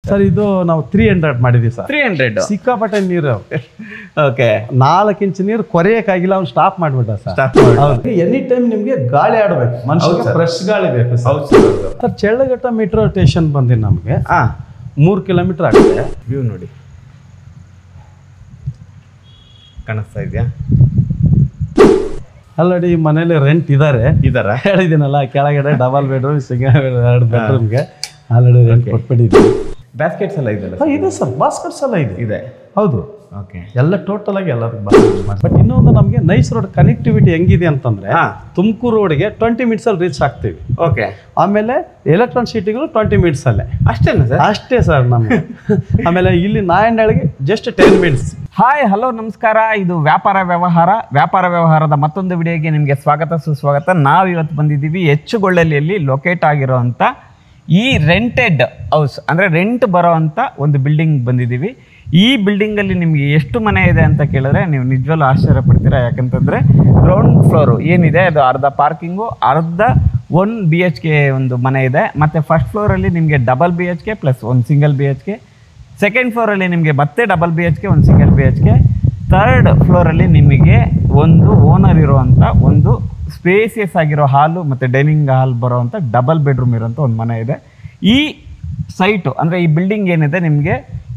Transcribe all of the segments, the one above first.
Sir ಇದು ನಾವು 300 ಮಾಡಿದೀವಿ ಸರ್. 300 ಸಿಕ್ಕಾಪಟ್ಟೆ ನೀರು. ಓಕೆ 4 ಇಂಚ್ ನೀರು ಕೊರೆಯಕ್ಕಾಗಿಲ್ಲ, ಅವ್ನು ಸ್ಟಾಪ್ ಮಾಡ್ಬಿಟ್ಟ ಸರ್. ಎನಿ ಟೈಮ್ ನಿಮ್ಗೆ ಗಾಳಿ ಆಡ್ಬೇಕು, ಮನುಷ್ಯಗೆ ಫ್ರೆಶ್ ಗಾಳಿ ಬೇಕು ಸರ್. ಚಳ್ಳಘಟ್ಟ ಮೆಟ್ರೋ ಸ್ಟೇಷನ್ ಬಂದಿದ್ದು ನಮ್ಗೆ 3 ಕಿಲೋಮೀಟರ್ ಆಗುತ್ತೆ. ವ್ಯೂ ನೋಡಿ ಕಾಣಿಸ್ತಾ ಇದೆಯಾ? ಆಲ್ರೆಡಿ ಮನೇಲಿ ರೆಂಟ್ ಇದಾರೆ ಹೇಳಿದ್ದೀನಲ್ಲ, ಕೆಳಗಡೆ ಡಬಲ್ ಬೆಡ್ರೂಮ್, ಸಿಂಗಲ್ 2 ಬೆಡ್ರೂಮ್ಗೆ ಆಲ್ರೆಡಿ ರೆಂಟ್ ಕೊಟ್ಬಿಟ್ಟಿದ್ದೀವಿ. ಬ್ಯಾಸ್ಕೆಟ್ಸ್ ಎಲ್ಲ ಇದೆ ಸರ್, ಬಾಸ್ಕೆಟ್ಸ್ ಎಲ್ಲ ಇದೆ. ಹೌದು, ಓಕೆ ಎಲ್ಲ ಟೋಟಲ್ ಆಗಿ ಎಲ್ಲದಕ್ಕೆ ಬಾಸ್ಕೆಟ್. ಬಟ್ ಇನ್ನೊಂದು ನಮಗೆ ನೈಸ್ ರೋಡ್ ಕನೆಕ್ಟಿವಿಟಿ ಹೆಂಗಿದೆ ಅಂತಂದ್ರೆ ತುಮಕೂರು ರೋಡ್ಗೆ 20 ಮಿನಿಟ್ಸ್ ಅಲ್ಲಿ ರೀಚ್ ಆಗ್ತೀವಿ. ಓಕೆ, ಆಮೇಲೆ ಎಲೆಕ್ಟ್ರಾನಿಕ್ ಸಿಟಿಗಳು 20 ಮಿನಿಟ್ಸ್ ಅಲ್ಲೇ. ಅಷ್ಟೇನಾ ಸರ್? ಅಷ್ಟೇ ಸರ್ ನಮ್ಗೆ. ಆಮೇಲೆ ಇಲ್ಲಿ ನಾಯಂಡಳಿಗೆ ಜಸ್ಟ್ 10 ಮಿನಿಟ್ಸ್. ಹಾಯ್, ಹಲೋ, ನಮಸ್ಕಾರ. ಇದು ವ್ಯಾಪಾರ ವ್ಯವಹಾರದ ಮತ್ತೊಂದು ವಿಡಿಯೋಗೆ ನಿಮಗೆ ಸ್ವಾಗತ ಸುಸ್ವಾಗತ. ನಾವು ಇವತ್ತು ಬಂದಿದ್ದೀವಿ ಹೆಚ್ಚುಗೊಳ್ಳಲಿಯಲ್ಲಿ ಲೊಕೇಟ್ ಆಗಿರೋವಂಥ ಈ ರೆಂಟೆಡ್ ಹೌಸ್, ಅಂದರೆ ರೆಂಟ್ ಬರೋ ಅಂಥ ಒಂದು ಬಿಲ್ಡಿಂಗ್ ಬಂದಿದ್ದೀವಿ. ಈ ಬಿಲ್ಡಿಂಗಲ್ಲಿ ನಿಮಗೆ ಎಷ್ಟು ಮನೆ ಇದೆ ಅಂತ ಕೇಳಿದ್ರೆ ನೀವು ನಿಜವಲ್ಲೂ ಆಶ್ಚರ್ಯ ಪಡ್ತೀರಾ. ಯಾಕಂತಂದರೆ ಗ್ರೌಂಡ್ ಫ್ಲೋರು ಏನಿದೆ ಅದು ಅರ್ಧ ಪಾರ್ಕಿಂಗು, ಅರ್ಧ 1 BHK ಒಂದು ಮನೆ ಇದೆ. ಮತ್ತು ಫಸ್ಟ್ ಫ್ಲೋರಲ್ಲಿ ನಿಮಗೆ double BHK plus 1 single BHK, second ಫ್ಲೋರಲ್ಲಿ ನಿಮಗೆ ಮತ್ತೆ double BHK 1 single BHK, third ಫ್ಲೋರಲ್ಲಿ ನಿಮಗೆ ಒಂದು ಓನರ್ ಇರುವಂಥ ಒಂದು ಸ್ಪೇಸಿಯಸ್ ಆಗಿರೋ ಹಾಲು ಮತ್ತು ಡೈನಿಂಗ್ ಹಾಲ್ ಬರೋವಂಥ ಡಬಲ್ ಬೆಡ್ರೂಮ್ ಇರೋಂಥ ಒಂದು ಮನೆ ಇದೆ. ಈ ಸೈಟು ಅಂದರೆ ಈ ಬಿಲ್ಡಿಂಗ್ ಏನಿದೆ ನಿಮಗೆ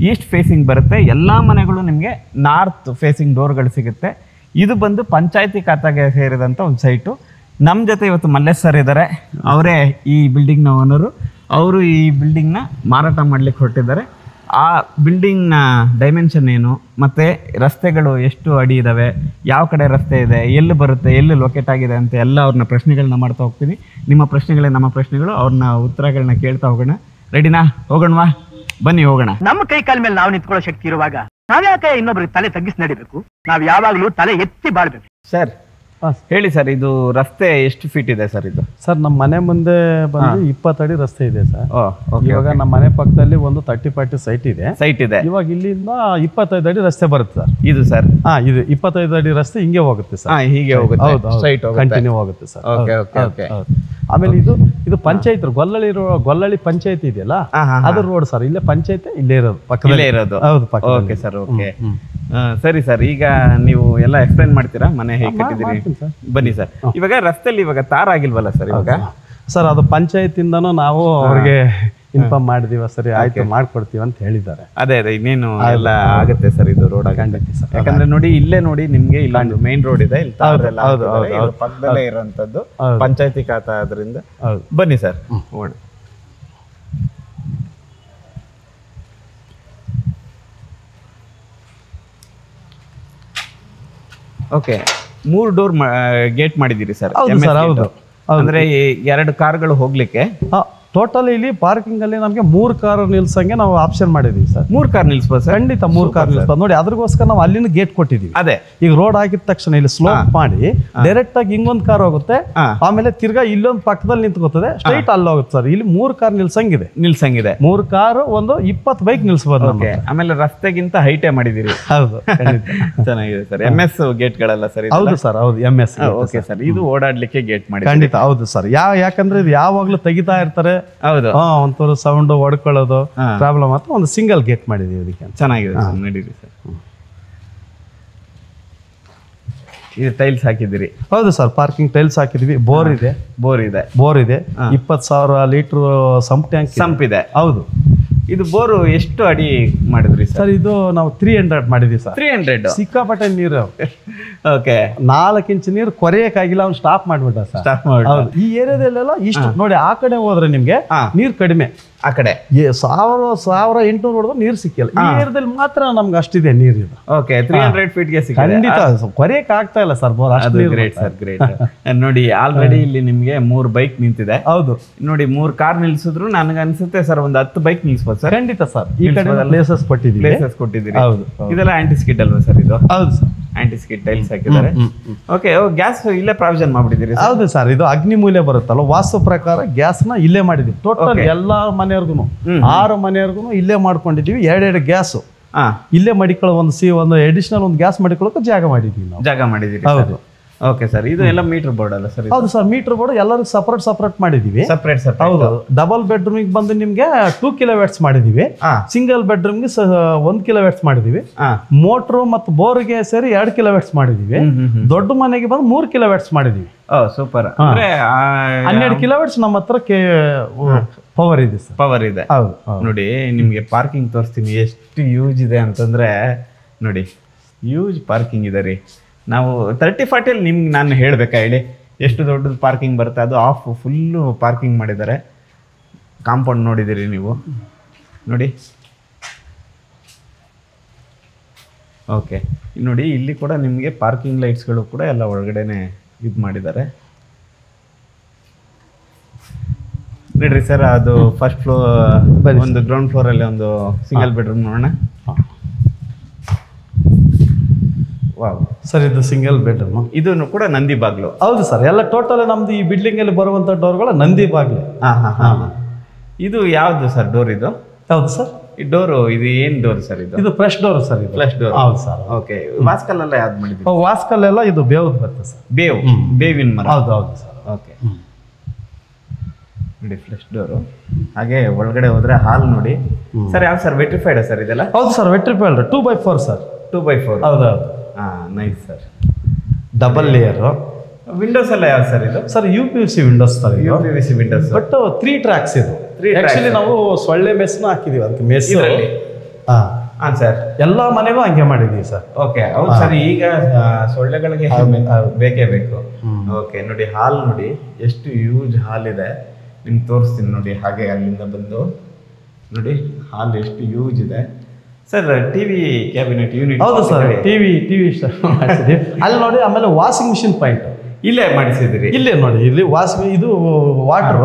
ಈಸ್ಟ್ ಫೇಸಿಂಗ್ ಬರುತ್ತೆ. ಎಲ್ಲ ಮನೆಗಳು ನಿಮಗೆ ನಾರ್ತ್ ಫೇಸಿಂಗ್ ಡೋರ್ಗಳು ಸಿಗುತ್ತೆ. ಇದು ಬಂದು ಪಂಚಾಯತಿ ಖಾತೆಗೆ ಸೇರಿದಂಥ ಒಂದು ಸೈಟು. ನಮ್ಮ ಜೊತೆ ಇವತ್ತು ಮಲ್ಲೇಶ್ ಸರ್ ಇದ್ದಾರೆ. ಅವರೇ ಈ ಬಿಲ್ಡಿಂಗ್ನ ಓನರು. ಅವರು ಈ ಬಿಲ್ಡಿಂಗ್ನ ಮಾರಾಟ ಮಾಡಲಿಕ್ಕೆ ಹೊರಟಿದ್ದಾರೆ. ಆ ಬಿಲ್ಡಿಂಗ್ನ ಡೈಮೆನ್ಷನ್ ಏನು, ಮತ್ತು ರಸ್ತೆಗಳು ಎಷ್ಟು ಅಡಿ ಇದ್ದಾವೆ, ಯಾವ ಕಡೆ ರಸ್ತೆ ಇದೆ, ಎಲ್ಲಿ ಬರುತ್ತೆ, ಎಲ್ಲಿ ಲೊಕೇಟ್ ಆಗಿದೆ ಅಂತ ಎಲ್ಲ ಅವ್ರನ್ನ ಪ್ರಶ್ನೆಗಳನ್ನ ಮಾಡ್ತಾ ಹೋಗ್ತೀನಿ. ನಿಮ್ಮ ಪ್ರಶ್ನೆಗಳೇ ನಮ್ಮ ಪ್ರಶ್ನೆಗಳು, ಅವ್ರನ್ನ ಉತ್ತರಗಳನ್ನ ಕೇಳ್ತಾ ಹೋಗೋಣ. ರೆಡಿನಾ? ಹೋಗೋಣವಾ? ಬನ್ನಿ ಹೋಗೋಣ. ನಮ್ಮ ಕೈ ಕಾಲ ಮೇಲೆ ನಾವು ನಿಂತ್ಕೊಳ್ಳೋ ಶಕ್ತಿ ಇರುವಾಗ ನಾವ್ಯಾಕೆ ಇನ್ನೊಬ್ರಿಗೆ ತಲೆ ತಗ್ಗಿಸಿ ನಡಿಬೇಕು? ನಾವ್ ಯಾವಾಗ್ಲೂ ತಲೆ ಎತ್ತಿ ಬಾಳ್ಬೇಕು. ಸರ್ ಹೇಳಿ ಸರ್, ಇದು ರಸ್ತೆ ಎಷ್ಟು ಫೀಟ್ ಇದೆ ಸರ್? ಇದು ಸರ್ ನಮ್ಮ ಮನೆ ಮುಂದೆ ಬಂದು 20 ಅಡಿ ರಸ್ತೆ ಇದೆ ಸರ್. ಇವಾಗ ನಮ್ಮ ಮನೆ ಪಕ್ಕದಲ್ಲಿ ಒಂದು 30-40 ಸೈಟ್ ಇದೆ. ಇವಾಗ ಇಲ್ಲಿಂದ 25 ಅಡಿ ರಸ್ತೆ ಬರುತ್ತೆ ಸರ್. ಇದು ಸರ್ ಇದು 25 ಅಡಿ ರಸ್ತೆ ಹಿಂಗೆ ಹೋಗುತ್ತೆ ಸರ್. ಹೀಗೆ ಹೋಗುತ್ತೆ, ಹೌದು, ಕಂಟಿನ್ಯೂ ಹೋಗುತ್ತೆ ಸರ್. ಆಮೇಲೆ ಇದು ಪಂಚಾಯತ್ ಗೊಲ್ಲಳ್ಳಿ ಪಂಚಾಯತ್ ಇದೆಯಲ್ಲ, ಅದ್ರ ರೋಡ್ ಸರ್. ಇಲ್ಲೇ ಪಂಚಾಯತ್ ಇಲ್ಲೇ ಇರೋದು, ಪಕ್ಕದಲ್ಲೇ ಇರೋದು. ಹೌದು, ಓಕೆ ಸರ್. ಓಕೆ, ಸರಿ ಸರ್. ಈಗ ನೀವು ಎಲ್ಲ ಎಕ್ಸ್ಪ್ಲೈನ್ ಮಾಡ್ತೀರಾ ಮನೆ ಹೇಗೆ ಕಟ್ಟಿದ್ದೀರಿ? ಬನ್ನಿ ಸರ್. ಇವಾಗ ರಸ್ತೆಯಲ್ಲಿ ಇವಾಗ ತಾರ್ ಆಗಿಲ್ವಲ್ಲ ಸರ್? ಇವಾಗ ಸರ್ ಅದು ಪಂಚಾಯತ್ ಇಂದನೂ ನಾವು ಅವ್ರಿಗೆ ಇನ್ಫಾರ್ಮ್ ಮಾಡಿದೀವ. ಸರಿ ಆಯ್ತು, ಮಾಡ್ಕೊಡ್ತೀವಿ ಅಂತ ಹೇಳಿದ್ದಾರೆ. ಅದೇ ಇನ್ನೇನು ಎಲ್ಲ ಆಗುತ್ತೆ ಸರ್. ಇದು ರೋಡ್ ಖಂಡಿತ ಸರ್. ಯಾಕಂದ್ರೆ ನೋಡಿ, ಇಲ್ಲೇ ನೋಡಿ ನಿಮ್ಗೆ ಇಲ್ಲೊಂದು ಮೇನ್ ರೋಡ್ ಇದೆ, ಇಲ್ಲಿ ಪಕ್ಕದಲ್ಲೇ ಇರುವಂತದ್ದು ಪಂಚಾಯತಿ ಖಾತಾ. ಅದರಿಂದ ಬನ್ನಿ ಸರ್ ಹೋಗೋಣ. ಓಕೆ, 3 ಡೋರ್ ಗೇಟ್ ಮಾಡಿದ್ದೀರಿ ಸರ್. ಹೌದು, ಅಂದ್ರೆ 2 ಕಾರ್ಗಳು ಹೋಗ್ಲಿಕ್ಕೆ. ಟೋಟಲ್ ಇಲ್ಲಿ ಪಾರ್ಕಿಂಗ್ ಅಲ್ಲಿ ನಮಗೆ 3 ಕಾರ್ ನಿಲ್ಸಂಗೆ ನಾವು ಆಪ್ಷನ್ ಮಾಡಿದೀವಿ ಸರ್. 3 car ನಿಲ್ಸ್ಬೋದು sir? ಖಂಡಿತ 3 ಕಾರ್ ನಿಲ್ಸ್ಬೋದು. ನೋಡಿ, ಅದ್ರಗೋಸ್ಕರ ನಾವು ಅಲ್ಲಿನ ಗೇಟ್ ಕೊಟ್ಟಿದೀವಿ. ಅದೇ ಈಗ ರೋಡ್ ಆಗಿದ ತಕ್ಷಣ ಇಲ್ಲಿ ಸ್ಲೋಪ್ ಮಾಡಿ ಡೈರೆಕ್ಟ್ ಆಗಿ ಹಿಂಗೊಂದು ಕಾರ್ ಹೋಗುತ್ತೆ, ಆಮೇಲೆ ತಿರ್ಗಾ ಇಲ್ಲೊಂದು ಪಕ್ಕದಲ್ಲಿ ನಿಂತ್ಕೋತದೆ, ಸ್ಟ್ರೈಟ್ ಅಲ್ಲಿ ಹೋಗುತ್ತೆ ಸರ್. ಇಲ್ಲಿ 3 ಕಾರ್ ನಿಲ್ಸಂಗಿದೆ. 3 ಕಾರ್, ಒಂದು 20 ಬೈಕ್ ನಿಲ್ಸ್ಬೋದು. ಆಮೇಲೆ ರಸ್ತೆಗಿಂತ ಹೈಟೇ ಮಾಡಿದಿರಿ. ಹೌದು, ಚೆನ್ನಾಗಿದೆ ಸರ್. MS ಗೇಟ್ ಗಳಲ್ಲ ಸರ್? ಹೌದು ಸರ್, ಹೌದು, MS. ಓಕೆ ಸರ್, ಇದು ಓಡಾಡ್ಲಿಕ್ಕೆ ಗೇಟ್ ಮಾಡಿ. ಖಂಡಿತ ಹೌದು ಸರ್. ಯಾಕಂದ್ರೆ ಇದು ಯಾವಾಗ್ಲೂ ತೆಗಿತಾ ಇರ್ತಾರೆ. ಹೌದು, ಒಂಥರ ಸೌಂಡ್ ಹೊಡ್ಕೊಳ್ಳೋದು ಪ್ರಾಬ್ಲಮ್ ಅಂತ ಒಂದು ಸಿಂಗಲ್ ಗೇಟ್ ಮಾಡಿದೀವಿ ಇದಕ್ಕೆ. ಚೆನ್ನಾಗಿದೆ ನಡೀರಿ ಸರ್. ಇದು ಟೈಲ್ಸ್ ಹಾಕಿದಿರಿ? ಹೌದು ಸರ್, ಪಾರ್ಕಿಂಗ್ ಟೈಲ್ಸ್ ಹಾಕಿದ್ವಿ. ಬೋರ್ ಇದೆ. 20,000 ಲೀಟರ್ ಸಂಪ್ ಇದೆ. ಹೌದು. ಇದು ಬೋರು ಎಷ್ಟು ಅಡಿ ಮಾಡಿದ್ರಿ ಸರ್? ಇದು ನಾವು 300 ಮಾಡಿದ್ವಿ ಸರ್. 300 ಸಿಕ್ಕಾಪಟ್ಟೆ ನೀರು. ಓಕೆ, 4 ಇಂಚ್ ನೀರು ಕೊರೆಯಕ್ಕಾಗಿಲ್ಲ, ಅವ್ನು ಸ್ಟಾಪ್ ಮಾಡ್ಬಿಟ್ಟ ಸರ್. ಈ ಏರಿಯಾದಲ್ಲೆಲ್ಲ ಇಷ್ಟು ನೋಡಿ, ಆ ಕಡೆ ಹೋದ್ರೆ ನಿಮ್ಗೆ ನೀರ್ ಕಡಿಮೆ. ಆ ಕಡೆ 1,800 ಹೊಡೆದ್ರೆ ನೀರು ಸಿಕ್ಕಿಲ್ಲ. ಈ ಏರಿಯಾದಲ್ಲಿ ಮಾತ್ರ ನಮ್ಗೆ ಅಷ್ಟಿದೆ ನೀರು. ಇದು ಓಕೆ, 300 ಫೀಟ್ಗೆ ಖಂಡಿತ ಕೊರೆಯಕ್ ಆಗ್ತಾ ಇಲ್ಲ sir bore. Great sir, great. ನೋಡಿ, ಆಲ್ರೆಡಿ ಇಲ್ಲಿ ನಿಮ್ಗೆ 3 ಬೈಕ್ ನಿಂತಿದೆ. ಹೌದು ನೋಡಿ, 3 ಕಾರ್ ನಿಲ್ಸಿದ್ರು ನನಗೆ ಅನ್ಸುತ್ತೆ ಸರ್ ಒಂದು 10 ಬೈಕ್ ನಿಲ್ಸ್ಬೋದು ಸರ್. ಖಂಡಿತ ಸರ್. ಈ ಕಡೆ ಪ್ಲೇಸಸ್ ಕೊಟ್ಟಿದ್ದೀರಿ. ಹೌದು, ಇದೆಲ್ಲ ಆಂಟಿ ಸ್ಕಿಡ್ ಅಲ್ವಾ ಸರ್? ಇದು ಹೌದು ಸರ್, ಆಂಟಿ ಸ್ಕಿಡ್ ಟೈಲ್ಸ್ ಹಾಕಿದ್ದಾರೆ. ಓಕೆ, ಗ್ಯಾಸ್ ಇಲ್ಲೇ ಪ್ರಾವಿಷನ್ ಮಾಡ್ಬಿಟ್ಟಿದ್ದೀರಿ? ಹೌದು ಸರ್, ಇದು ಅಗ್ನಿಮೂಲ್ಯ ಬರುತ್ತಲ್ಲ, ವಾಸ್ತು ಪ್ರಕಾರ ಗ್ಯಾಸ್ ನ ಇಲ್ಲೇ ಮಾಡಿದ್ವಿ. ಟೋಟಲ್ ಎಲ್ಲಾ ಮನೆಯವ್ರಿಗೂ 6 ಮನೆಯವ್ರಿಗೂ ಇಲ್ಲೇ ಮಾಡ್ಕೊಂಡಿದೀವಿ. 2 ಗ್ಯಾಸ್ ಇಲ್ಲೇ ಮಡಿಕೊಳ್ಳೋ ಒಂದು ಅಡಿಷನಲ್ ಒಂದು ಗ್ಯಾಸ್ ಮಡಿಕೊಳ್ಳೋಕೆ ಜಾಗ ಮಾಡಿದೀವಿ ನಾವು. ಜಾಗ ಮಾಡಿದೀವಿ. ಹೌದು. ಓಕೆ ಸರ್, ಇದು ಎಲ್ಲ ಮೀಟರ್ ಬೋರ್ಡ್ ಅಲ್ಲ ಸರ್? ಹೌದು ಸರ್, ಮೀಟರ್ ಬೋರ್ಡ್ ಎಲ್ಲರಿಗೂ ಸಪರೇಟ್ ಮಾಡಿದೀವಿ. ಸಪರೇಟ್ ಹೌದು. ಡಬಲ್ ಬೆಡ್ರೂಮ್ ಬಂದು ನಿಮ್ಗೆ 2 kW ಮಾಡಿದೀವಿ. ಸಿಂಗಲ್ ಬೆಡ್ರೂಮ್ಗೆ 1 kW ಮಾಡಿದೀವಿ. ಮೋಟ್ರು ಮತ್ತು ಬೋರ್ಗೆ ಸೇರಿ 2 kW ಮಾಡಿದೀವಿ. ದೊಡ್ಡ ಮನೆಗೆ ಬಂದು 3 kW ಮಾಡಿದೀವಿ. ಸೂಪರ್. 12 kW ನಮ್ಮ ಹತ್ರ ಪವರ್ ಇದೆ ಸರ್. ಪವರ್ ಇದೆ. ಹೌದು. ನೋಡಿ ನಿಮ್ಗೆ ಪಾರ್ಕಿಂಗ್ ತೋರಿಸ್ತೀನಿ, ಎಷ್ಟು ಯೂಸ್ ಇದೆ ಅಂತಂದ್ರೆ ನೋಡಿ, ಯೂಸ್ ಪಾರ್ಕಿಂಗ್ ಇದೆ ರೀ. ನಾವು 30-40 ನಿಮ್ಗೆ ನಾನು ಹೇಳ್ಬೇಕಾ ಹೇಳಿ, ಎಷ್ಟು ದೊಡ್ಡದು ಪಾರ್ಕಿಂಗ್ ಬರುತ್ತೆ. ಅದು ಆಫ್ ಫುಲ್ಲು ಪಾರ್ಕಿಂಗ್ ಮಾಡಿದ್ದಾರೆ. ಕಾಂಪೌಂಡ್ ನೋಡಿದ್ದೀರಿ ನೀವು, ನೋಡಿ. ಓಕೆ, ನೋಡಿ ಇಲ್ಲಿ ಕೂಡ ನಿಮಗೆ ಪಾರ್ಕಿಂಗ್ ಲೈಟ್ಸ್ಗಳು ಕೂಡ ಎಲ್ಲ ಒಳಗಡೆನೆ ಇದು ಮಾಡಿದ್ದಾರೆ. ನೋಡ್ರಿ ಸರ್, ಅದು ಫಸ್ಟ್ ಫ್ಲೋರ್, ಒಂದು ಗ್ರೌಂಡ್ ಫ್ಲೋರಲ್ಲಿ ಒಂದು ಸಿಂಗಲ್ ಬೆಡ್ರೂಮ್ ನೋಡೋಣ. ವಾವ್ ಸರ್, ಇದು ಸಿಂಗಲ್ ಬೆಡ್ರೂಮ್. ಇದು ಕೂಡ ನಂದಿ ಬಾಗ್ಲು. ಹೌದು ಸರ್, ಎಲ್ಲ ಟೋಟಲ್ ನಮ್ದು ಈ ಬಿಲ್ಡಿಂಗ್ ಅಲ್ಲಿ ಬರುವಂತ ಡೋರ್ಗಳು ನಂದಿ ಬಾಗ್ಲು. ಇದು ಯಾವ್ದು ಸರ್ ಡೋರ್? ಇದು ಹೌದು ಸರ್. ಈ ಡೋರು ಇದು ಏನ್ ಡೋರ್ ಸರ್? ಇದು ಫ್ರೆಶ್ ಡೋರ್ ಸರ್. ಇದು ಫ್ರೆಶ್ ಡೋರ್. ಹೌದು ಸರ್. ಓಕೆ, ವಾಸ್ಕಲ್ಲೆಲ್ಲ ಯಾವ್ದು ಮಾಡಿದ್ವಿ? ವಾಸ್ಕಲ್ಲೆಲ್ಲ ಇದು ಬೇವ್ದು ಬರುತ್ತೆ ಸರ್. ಬೇವಿನ ಮರ. ಹೌದು ಸರ್. ಓಕೆ, ನೋಡಿ ಫ್ರೆಶ್ ಡೋರು. ಹಾಗೆ ಒಳಗಡೆ ಹೋದ್ರೆ ಹಾಲ್ ನೋಡಿ ಸರ್. ಯಾವ ಸರ್, ವೆಟ್ರಿಫೈಡ್ ಸರ್ ಇದೆಲ್ಲ? ಹೌದು sir, vitrified 2x4 sir. 2x4. ಹೌದು. Nice sir. Double layer. Windows ಎಲ್ಲ ಯಾವ ಸರ್ ಇದು? Sir UPVC windows sir. UPVC windows, but 3 tracks ಇದು. ಆಕ್ಚುಲಿ ನಾವು ಸೊಳ್ಳೆ ಮೆಸ್ನ ಹಾಕಿದೀವಿ ಅದಕ್ಕೆ ಮೆಸ್. ಹಾಂ ಸರ್, ಎಲ್ಲ ಮನೆಗೂ ಹಂಗೆ ಮಾಡಿದೀವಿ ಸರ್. ಓಕೆ, ಹೌದು ಸರ್. ಈಗ ಸೊಳ್ಳೆಗಳಿಗೆ ಬೇಕೇ ಬೇಕು. ಓಕೆ, ನೋಡಿ ಹಾಲ್ ನೋಡಿ, ಎಷ್ಟು ಯೂಜ್ ಹಾಲ್ ಇದೆ. ನಿಮ್ಗೆ ತೋರಿಸ್ತೀನಿ ನೋಡಿ. ಹಾಗೆ ಅಲ್ಲಿಂದ ಬಂದು ನೋಡಿ ಹಾಲ್ ಎಷ್ಟು ಯೂಜ್ ಇದೆ ಸರ್. TV cabinet unit. ಹೌದು ಸರ್, ಟಿವಿ ಮಾಡಿಸಿದ್ವಿ ಅಲ್ಲಿ ನೋಡಿ. ಆಮೇಲೆ ವಾಷಿಂಗ್ ಮಿಷಿನ್ ಪಾಯಿಂಟ್ ಇಲ್ಲೇ ಮಾಡಿಸಿದ್ರಿ? ಇಲ್ಲೇ ನೋಡಿ, ಇಲ್ಲಿ ಇದು ವಾಟರ್,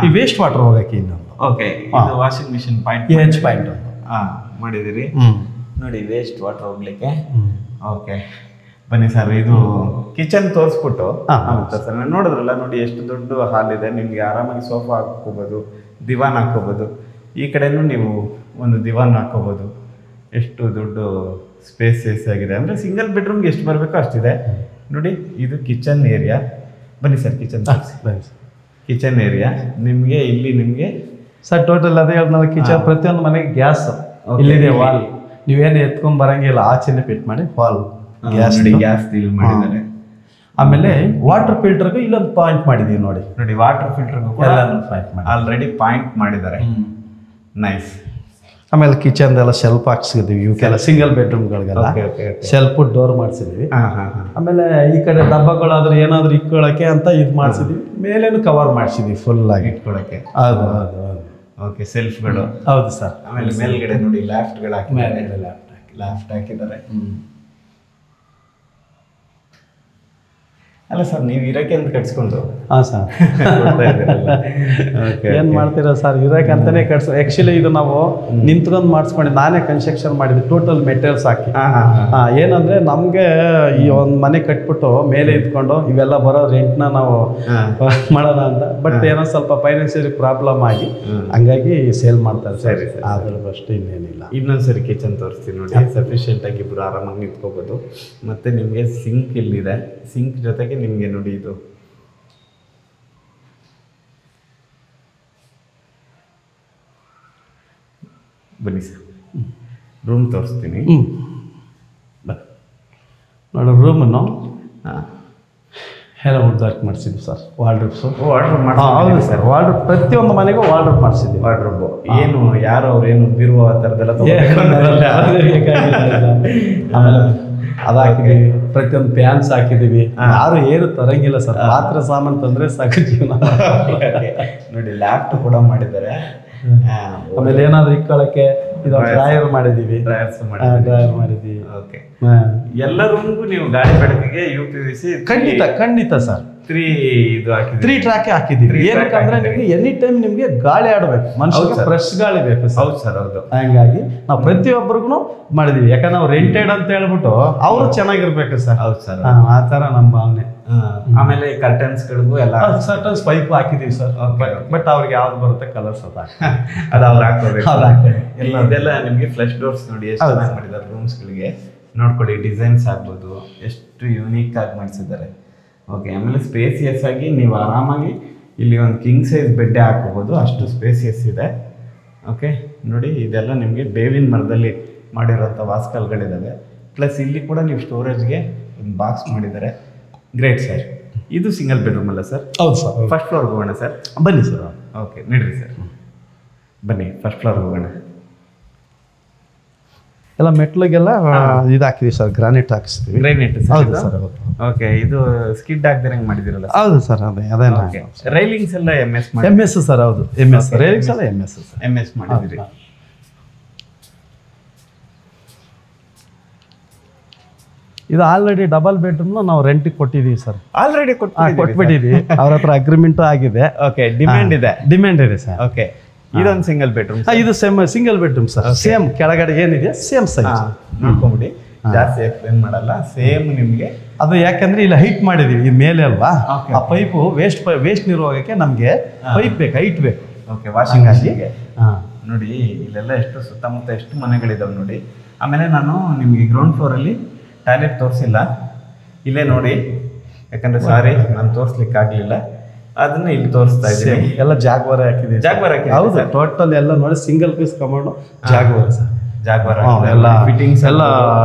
ಈ ವೇಸ್ಟ್ ವಾಟರ್ ಹೋಗಕ್ಕೆ ಇನ್ನೊಂದು. ಓಕೆ, ಇದು washing machine point, H point ಮಾಡಿದಿರಿ ನೋಡಿ, ವೇಸ್ಟ್ ವಾಟರ್ ಹೋಗ್ಲಿಕ್ಕೆ. ಓಕೆ, ಬನ್ನಿ ಸರ್. ಇದು ಕಿಚನ್ ತೋರಿಸ್ಬಿಟ್ಟು ಸರ್ ನೋಡಿದ್ರಲ್ಲ, ನೋಡಿ ಎಷ್ಟು ದೊಡ್ಡ ಹಾಲ್ ಇದೆ. ನಿಮ್ಗೆ ಆರಾಮಾಗಿ ಸೋಫಾ ಹಾಕೋಬಹುದು, ದಿವಾನ್ ಹಾಕೋಬಹುದು. ಈ ಕಡೆನೂ ನೀವು ಒಂದು ದಿವಾನ್ ಹಾಕೋಬಹುದು. ಎಷ್ಟು ದೊಡ್ಡ ಸ್ಪೇಸಸ್ ಆಗಿದೆ ಅಂದರೆ ಸಿಂಗಲ್ ಬೆಡ್ರೂಮ್ಗೆ ಎಷ್ಟು ಬರಬೇಕೋ ಅಷ್ಟಿದೆ ನೋಡಿ. ಇದು ಕಿಚನ್ ಏರಿಯಾ. ಬನ್ನಿ ಸರ್, ಕಿಚನ್ ಏರಿಯಾ ನಿಮಗೆ ಇಲ್ಲಿ ನಿಮಗೆ ಸರ್ ಟೋಟಲ್ ಅದೇ ಹೇಳಿದ್ನಲ್ಲ, ಕಿಚನ್ ಪ್ರತಿಯೊಂದು ಮನೆಗೆ ಗ್ಯಾಸ್ ಇಲ್ಲಿದೆ. ವಾಲ್ ನೀವೇನು ಎತ್ಕೊಂಡ್ ಬರಂಗಿಲ್ಲ, ಆಚೆನೆ ಫಿಟ್ ಮಾಡಿ ವಾಲ್ ಗ್ಯಾಸ್ ಇಲ್ಲಿ ಮಾಡಿದ್ದಾರೆ. ಆಮೇಲೆ ವಾಟರ್ ಫಿಲ್ಟರ್ಗೂ ಇಲ್ಲೊಂದು ಪಾಯಿಂಟ್ ಮಾಡಿದೀವಿ ನೋಡಿ. ವಾಟರ್ ಫಿಲ್ಟರ್ ಆಲ್ರೆಡಿ ಪಾಯಿಂಟ್ ಮಾಡಿದ್ದಾರೆ. ನೈಸ್. ಆಮೇಲೆ ಕಿಚನ್ ಎಲ್ಲ ಶೆಲ್ಫ್ ಹಾಕ್ಸಿದೀವಿ. ಇವಕ್ಕೆಲ್ಲ ಸಿಂಗಲ್ ಬೆಡ್ರೂಮ್ಗಳಿಗೆಲ್ಲ ಶೆಲ್ಫ್ ಡೋರ್ ಮಾಡಿಸಿದೀವಿ. ಆಮೇಲೆ ಈ ಕಡೆ ಡಬ್ಬಗಳಾದ್ರೂ ಏನಾದ್ರು ಇಟ್ಕೊಳ್ಳೋಕೆ ಅಂತ ಇದು ಮಾಡಿಸಿದ್ವಿ. ಮೇಲೇನು ಕವರ್ ಮಾಡಿಸಿದ್ವಿ ಫುಲ್ ಆಗಿ ಇಟ್ಕೊಳ್ಳೋಕೆ. ಹೌದು. ಓಕೆ, ಸೆಲ್ಫ್ಗಳು. ಹೌದು ಸರ್. ಆಮೇಲೆ ಮೇಲ್ಗಡೆ ನೋಡಿ ಲ್ಯಾಫ್ಟ್ಗಳು ಹಾಕಿದ್ದಾರೆ. ಅಲ್ಲ ಸರ್, ನೀವು ಇರಕ್ಕೆ ಅಂತ ಕಟ್ಸ್ಕೊಂಡು? ಹಾಂ ಸರ್. ಏನು ಮಾಡ್ತೀರಾ ಸರ್, ಇರಕ್ಕೆ ಅಂತಾನೆ ಕಟ್ಸ್. ಆ್ಯಕ್ಚುಲಿ ಇದು ನಾವು ನಿಂತ್ಕೊಂಡು ಮಾಡಿಸ್ಕೊಂಡು ನಾನೇ ಕನ್ಸ್ಟ್ರಕ್ಷನ್ ಮಾಡಿದ್ವಿ, ಟೋಟಲ್ ಮೆಟೀರಿಯಲ್ಸ್ ಹಾಕಿ. ಏನಂದರೆ ನಮಗೆ ಈ ಒಂದು ಮನೆ ಕಟ್ಬಿಟ್ಟು ಮೇಲೆ ಇದ್ಕೊಂಡು ಇವೆಲ್ಲ ಬರೋ ರೆಂಟ್ನ ನಾವು ಮಾಡೋಣ ಅಂತ. ಬಟ್ ಏನೋ ಸ್ವಲ್ಪ ಫೈನಾನ್ಷಿಯಲಿ ಪ್ರಾಬ್ಲಮ್ ಆಗಿ ಹಂಗಾಗಿ ಸೇಲ್ ಮಾಡ್ತಾರೆ. ಸರಿ, ಅದ್ರ ಅಷ್ಟು ಇನ್ನೇನಿಲ್ಲ. ಇನ್ನೊಂದ್ಸರಿ ಕಿಚನ್ ತೋರಿಸ್ತೀನಿ ನೋಡಿ. ಸಫಿಷಿಯೆಂಟಾಗಿ ಇಬ್ಬರು ಆರಾಮಾಗಿ ನಿಂತ್ಕೋಬೋದು. ಮತ್ತು ನಿಮಗೆ ಸಿಂಕ್ ಇಲ್ಲಿದೆ. ಸಿಂಕ್ ಜೊತೆಗೆ ನಿಮಗೆ ನೋಡಿ ಇದು ಬನ್ನಿ ಸರ್, ರೂಮ್ ತೋರಿಸ್ತೀನಿ ನೋಡಿ. ರೂಮನ್ನು ಎಲ್ಲ ವುಡ್ ವರ್ಕ್ ಮಾಡಿಸಿದ್ವಿ ಸರ್. ವಾರ್ಡ್ರೋಬ್ಸು ಹೌದು ಸರ್. ವಾರ್ಡ್ರೋಬ್ ಪ್ರತಿಯೊಂದು ಮನೆಗೂ ವಾರ್ಡ್ರೋಬ್ ಮಾಡಿಸಿದ್ವಿ. ವಾರ್ಡ್ರೋಬ್ ಏನು ಯಾರು ಅವ್ರೇನು ಬೀರುವ ಆ ಥರದ್ದೆಲ್ಲ ಆಮೇಲೆ ಅದು ಹಾಕಿದೀವಿ. ಪ್ರತಿಯೊಂದು ಫ್ಯಾನ್ಸ್ ಹಾಕಿದೀವಿ. ಯಾರು ಏನು ತರಂಗಿಲ್ಲ ಸರ್. ಪಾತ್ರೆ ಸಾಮಾನು ತಂದ್ರೆ ಸಾಕು ಜೀವನ. ನೋಡಿ ಲ್ಯಾಪ್ಟಾಪ್ ಕೂಡ ಮಾಡಿದ್ದಾರೆ. ಆಮೇಲೆ ಏನಾದ್ರು ಇಟ್ಕೊಳ್ಳೋಕೆ ಇದು ಡ್ರಾಯರ್ ಮಾಡಿದೀವಿ. ಡ್ರಾಯರ್ಸ್ ಮಾಡಿದೀವಿ. ಓಕೆ, ಎಲ್ಲ ರೂಮ್ಗೂ ನೀವು ಗಾಳಿ ಬೆಳಕಿಗೆ UPVC ಖಂಡಿತ ಸರ್. 3 ಟ್ರ್ಯಾಕ್ ಹಾಕಿದೀವಿ. ಏನಕ್ಕಂದ್ರೆ ನಿಮ್ಗೆ ಎನಿ ಟೈಮ್ ನಿಮ್ಗೆ ಗಾಳಿ ಆಡ್ಬೇಕು, ಮನುಷ್ಯರಿಗೆ ಫ್ರೆಶ್ ಗಾಳಿ ಬೇಕು. ಹೌದು ಸರ್, ಹೌದು. ಹಂಗಾಗಿ ನಾವು ಪ್ರತಿಯೊಬ್ಬರಿಗೂ ಮಾಡಿದೀವಿ. ಯಾಕಂದ್ರೆ ನಾವು ರೆಂಟೆಡ್ ಅಂತ ಹೇಳ್ಬಿಟ್ಟು ಅವರು ಚೆನ್ನಾಗಿರ್ಬೇಕು ಸರ್. ಹೌದು ಸರ್, ಆ ತರ ನಮ್ಮ ಭಾವನೆ. ಆಮೇಲೆ ಕರ್ಟನ್ಸ್ಗಳಿಗೂ ಎಲ್ಲ ಕರ್ಟನ್ಸ್ ಪೈಪ್ ಹಾಕಿದೀವಿ ಸರ್. ಬಟ್ ಅವ್ರಿಗೆ ಯಾವ್ದು ಬರುತ್ತೆ ಕಲರ್ಸ್ ಅದು ಅವ್ರು ಹಾಕೋಬೇಕು. ಇದೆಲ್ಲ ನಿಮ್ಗೆ ಫ್ಲಶ್ ಡೋರ್ಸ್ ನೋಡಿ ಎಷ್ಟು ಚೆನ್ನಾಗಿ ಮಾಡಿದ್ದಾರೆ ರೂಮ್ಸ್ಗಳಿಗೆ. ನೋಡ್ಕೊಳ್ಳಿ, ಡಿಸೈನ್ಸ್ ಆಗ್ಬೋದು ಎಷ್ಟು ಯೂನಿಕ್ ಆಗಿ ಮಾಡಿಸಿದ್ದಾರೆ. ಓಕೆ. ಆಮೇಲೆ ಸ್ಪೇಸಿಯಸ್ ಆಗಿ ನೀವು ಆರಾಮಾಗಿ ಇಲ್ಲಿ ಒಂದು ಕಿಂಗ್ ಸೈಜ್ ಬೆಡ್ಡೆ ಹಾಕೋಬೋದು, ಅಷ್ಟು ಸ್ಪೇಸಿಯಸ್ ಇದೆ. ಓಕೆ ನೋಡಿ, ಇದೆಲ್ಲ ನಿಮಗೆ ಬೇವಿನ ಮರದಲ್ಲಿ ಮಾಡಿರೋಂಥ ವಾಸ್ಕಲ್ಗಳಿದ್ದಾವೆ. ಪ್ಲಸ್ ಇಲ್ಲಿ ಕೂಡ ನೀವು ಸ್ಟೋರೇಜ್ಗೆ ಒಂದು ಬಾಕ್ಸ್ ಮಾಡಿದ್ದಾರೆ. Great sir. ಇದು ಸಿಂಗಲ್ ಬೆಡ್ರೂಮ್ ಅಲ್ಲ ಸರ್? ಹೌದು ಸರ್. ಫಸ್ಟ್ ಫ್ಲೋರ್ಗೆ ಹೋಗೋಣ ಸರ್. ಬನ್ನಿ ಸರ್. ಓಕೆ ನಡೀರಿ ಸರ್, ಬನ್ನಿ ಫಸ್ಟ್ ಫ್ಲೋರ್ಗೆ ಹೋಗೋಣ. ಎಲ್ಲ ಮೆಟ್ಲಿಗೆಲ್ಲ ಇದು ಹಾಕಿದ್ವಿ ಸರ್, ಗ್ರಾನೈಟ್ ಹಾಕಿಸ್ತೀವಿ. ಗ್ರಾನೈಟ್? ಹೌದು ಸರ್. ಹೌದು. ಓಕೆ, ಇದು ಸ್ಕಿಡ್ ಹಾಕ್ದಿರಂಗೆ ಮಾಡಿದಿರಲ್ಲ? ಹೌದು ಸರ್, ಅದೇನಾ. ರೈಲಿಂಗ್ಸ್ ಎಲ್ಲ MS ಸರ್. ಹೌದು, MS ರೈಲಿಂಗ್ಸ್ ಎಲ್ಲ MS ಮಾಡಿದಿರಿ. ಇದು ಆಲ್ರೆಡಿ ಡಬಲ್ ಬೆಡ್ರೂಮ್ ನಾವು ರೆಂಟಿಗೆ ಕೊಟ್ಟಿದ್ದೀವಿ ಸರ್. ಆಲ್ರೆಡಿ ಕೊಟ್ಬಿಟ್ಟಿದ್ದೀವಿ, ಅವ್ರ ಹತ್ರ ಅಗ್ರಿಮೆಂಟ್ ಆಗಿದೆ. ಓಕೆ, ಡಿಮ್ಯಾಂಡ್ ಇದೆ ಸರ್. ಓಕೆ, ಇದೊಂದು ಸಿಂಗಲ್ ಬೆಡ್ರೂಮ್. ಇದು ಸಿಂಗಲ್ ಬೆಡ್ರೂಮ್ ಸರ್. ಸೇಮ್ ಕೆಳಗಡೆ ಏನಿದೆ ಸೇಮ್ ಸೈಜ್. ನೋಡ್ಕೊಂಬಿಡಿ, ಜಾಸ್ತಿ ಎಕ್ಸ್ಪ್ಲೇನ್ ಮಾಡಲ್ಲ, ಸೇಮ್ ನಿಮಗೆ. ಅದು ಯಾಕಂದ್ರೆ ಇಲ್ಲಿ ಹೈಟ್ ಮಾಡಿದೀವಿ, ಈ ಮೇಲೆ ಅಲ್ವಾ, ಆ ಪೈಪು ವೇಸ್ಟ್ ನೀರು ಹೋಗಕ್ಕೆ ನಮಗೆ ಪೈಪ್ ಬೇಕು, ಹೈಟ್ ಬೇಕು. ಓಕೆ, ವಾಷಿಂಗ್ ಮಿಷಿನ್ಗೆ. ನೋಡಿ ಇಲ್ಲೆಲ್ಲ ಎಷ್ಟು ಸುತ್ತಮುತ್ತ ಎಷ್ಟು ಮನೆಗಳಿದಾವೆ ನೋಡಿ. ಆಮೇಲೆ ನಾನು ನಿಮಗೆ ಗ್ರೌಂಡ್ ಫ್ಲೋರಲ್ಲಿ ಟಾಯ್ಲೆಟ್ ತೋರಿಸಿಲ್ಲ, ಇಲ್ಲೇ ನೋಡಿ, ಯಾಕಂದ್ರೆ ಸಾರಿ ನಾನು ತೋರಿಸ್ಲಿಕ್ಕೆ ಆಗಲಿಲ್ಲ, ಅದನ್ನ ಇಲ್ಲಿ ತೋರಿಸ್ತಾ ಇದ್ದೀನಿ. ಎಲ್ಲ ಜಾಗ್ವಾರ ಹಾಕಿದ್ದೀವಿ. ಜಾಗ್ವಾರ ಹಾಕಿ? ಹೌದು, ಟೋಟಲ್ ಎಲ್ಲ ನೋಡಿ ಸಿಂಗಲ್ ಪೀಸ್ ಕಮಾಂಡು ಜಾಗ್ವಾರ ಸರ್. ಜಾಗ್ವಾರ ಎಲ್ಲ ಫಿಟ್ಟಿಂಗ್ಸ್ ಎಲ್ಲ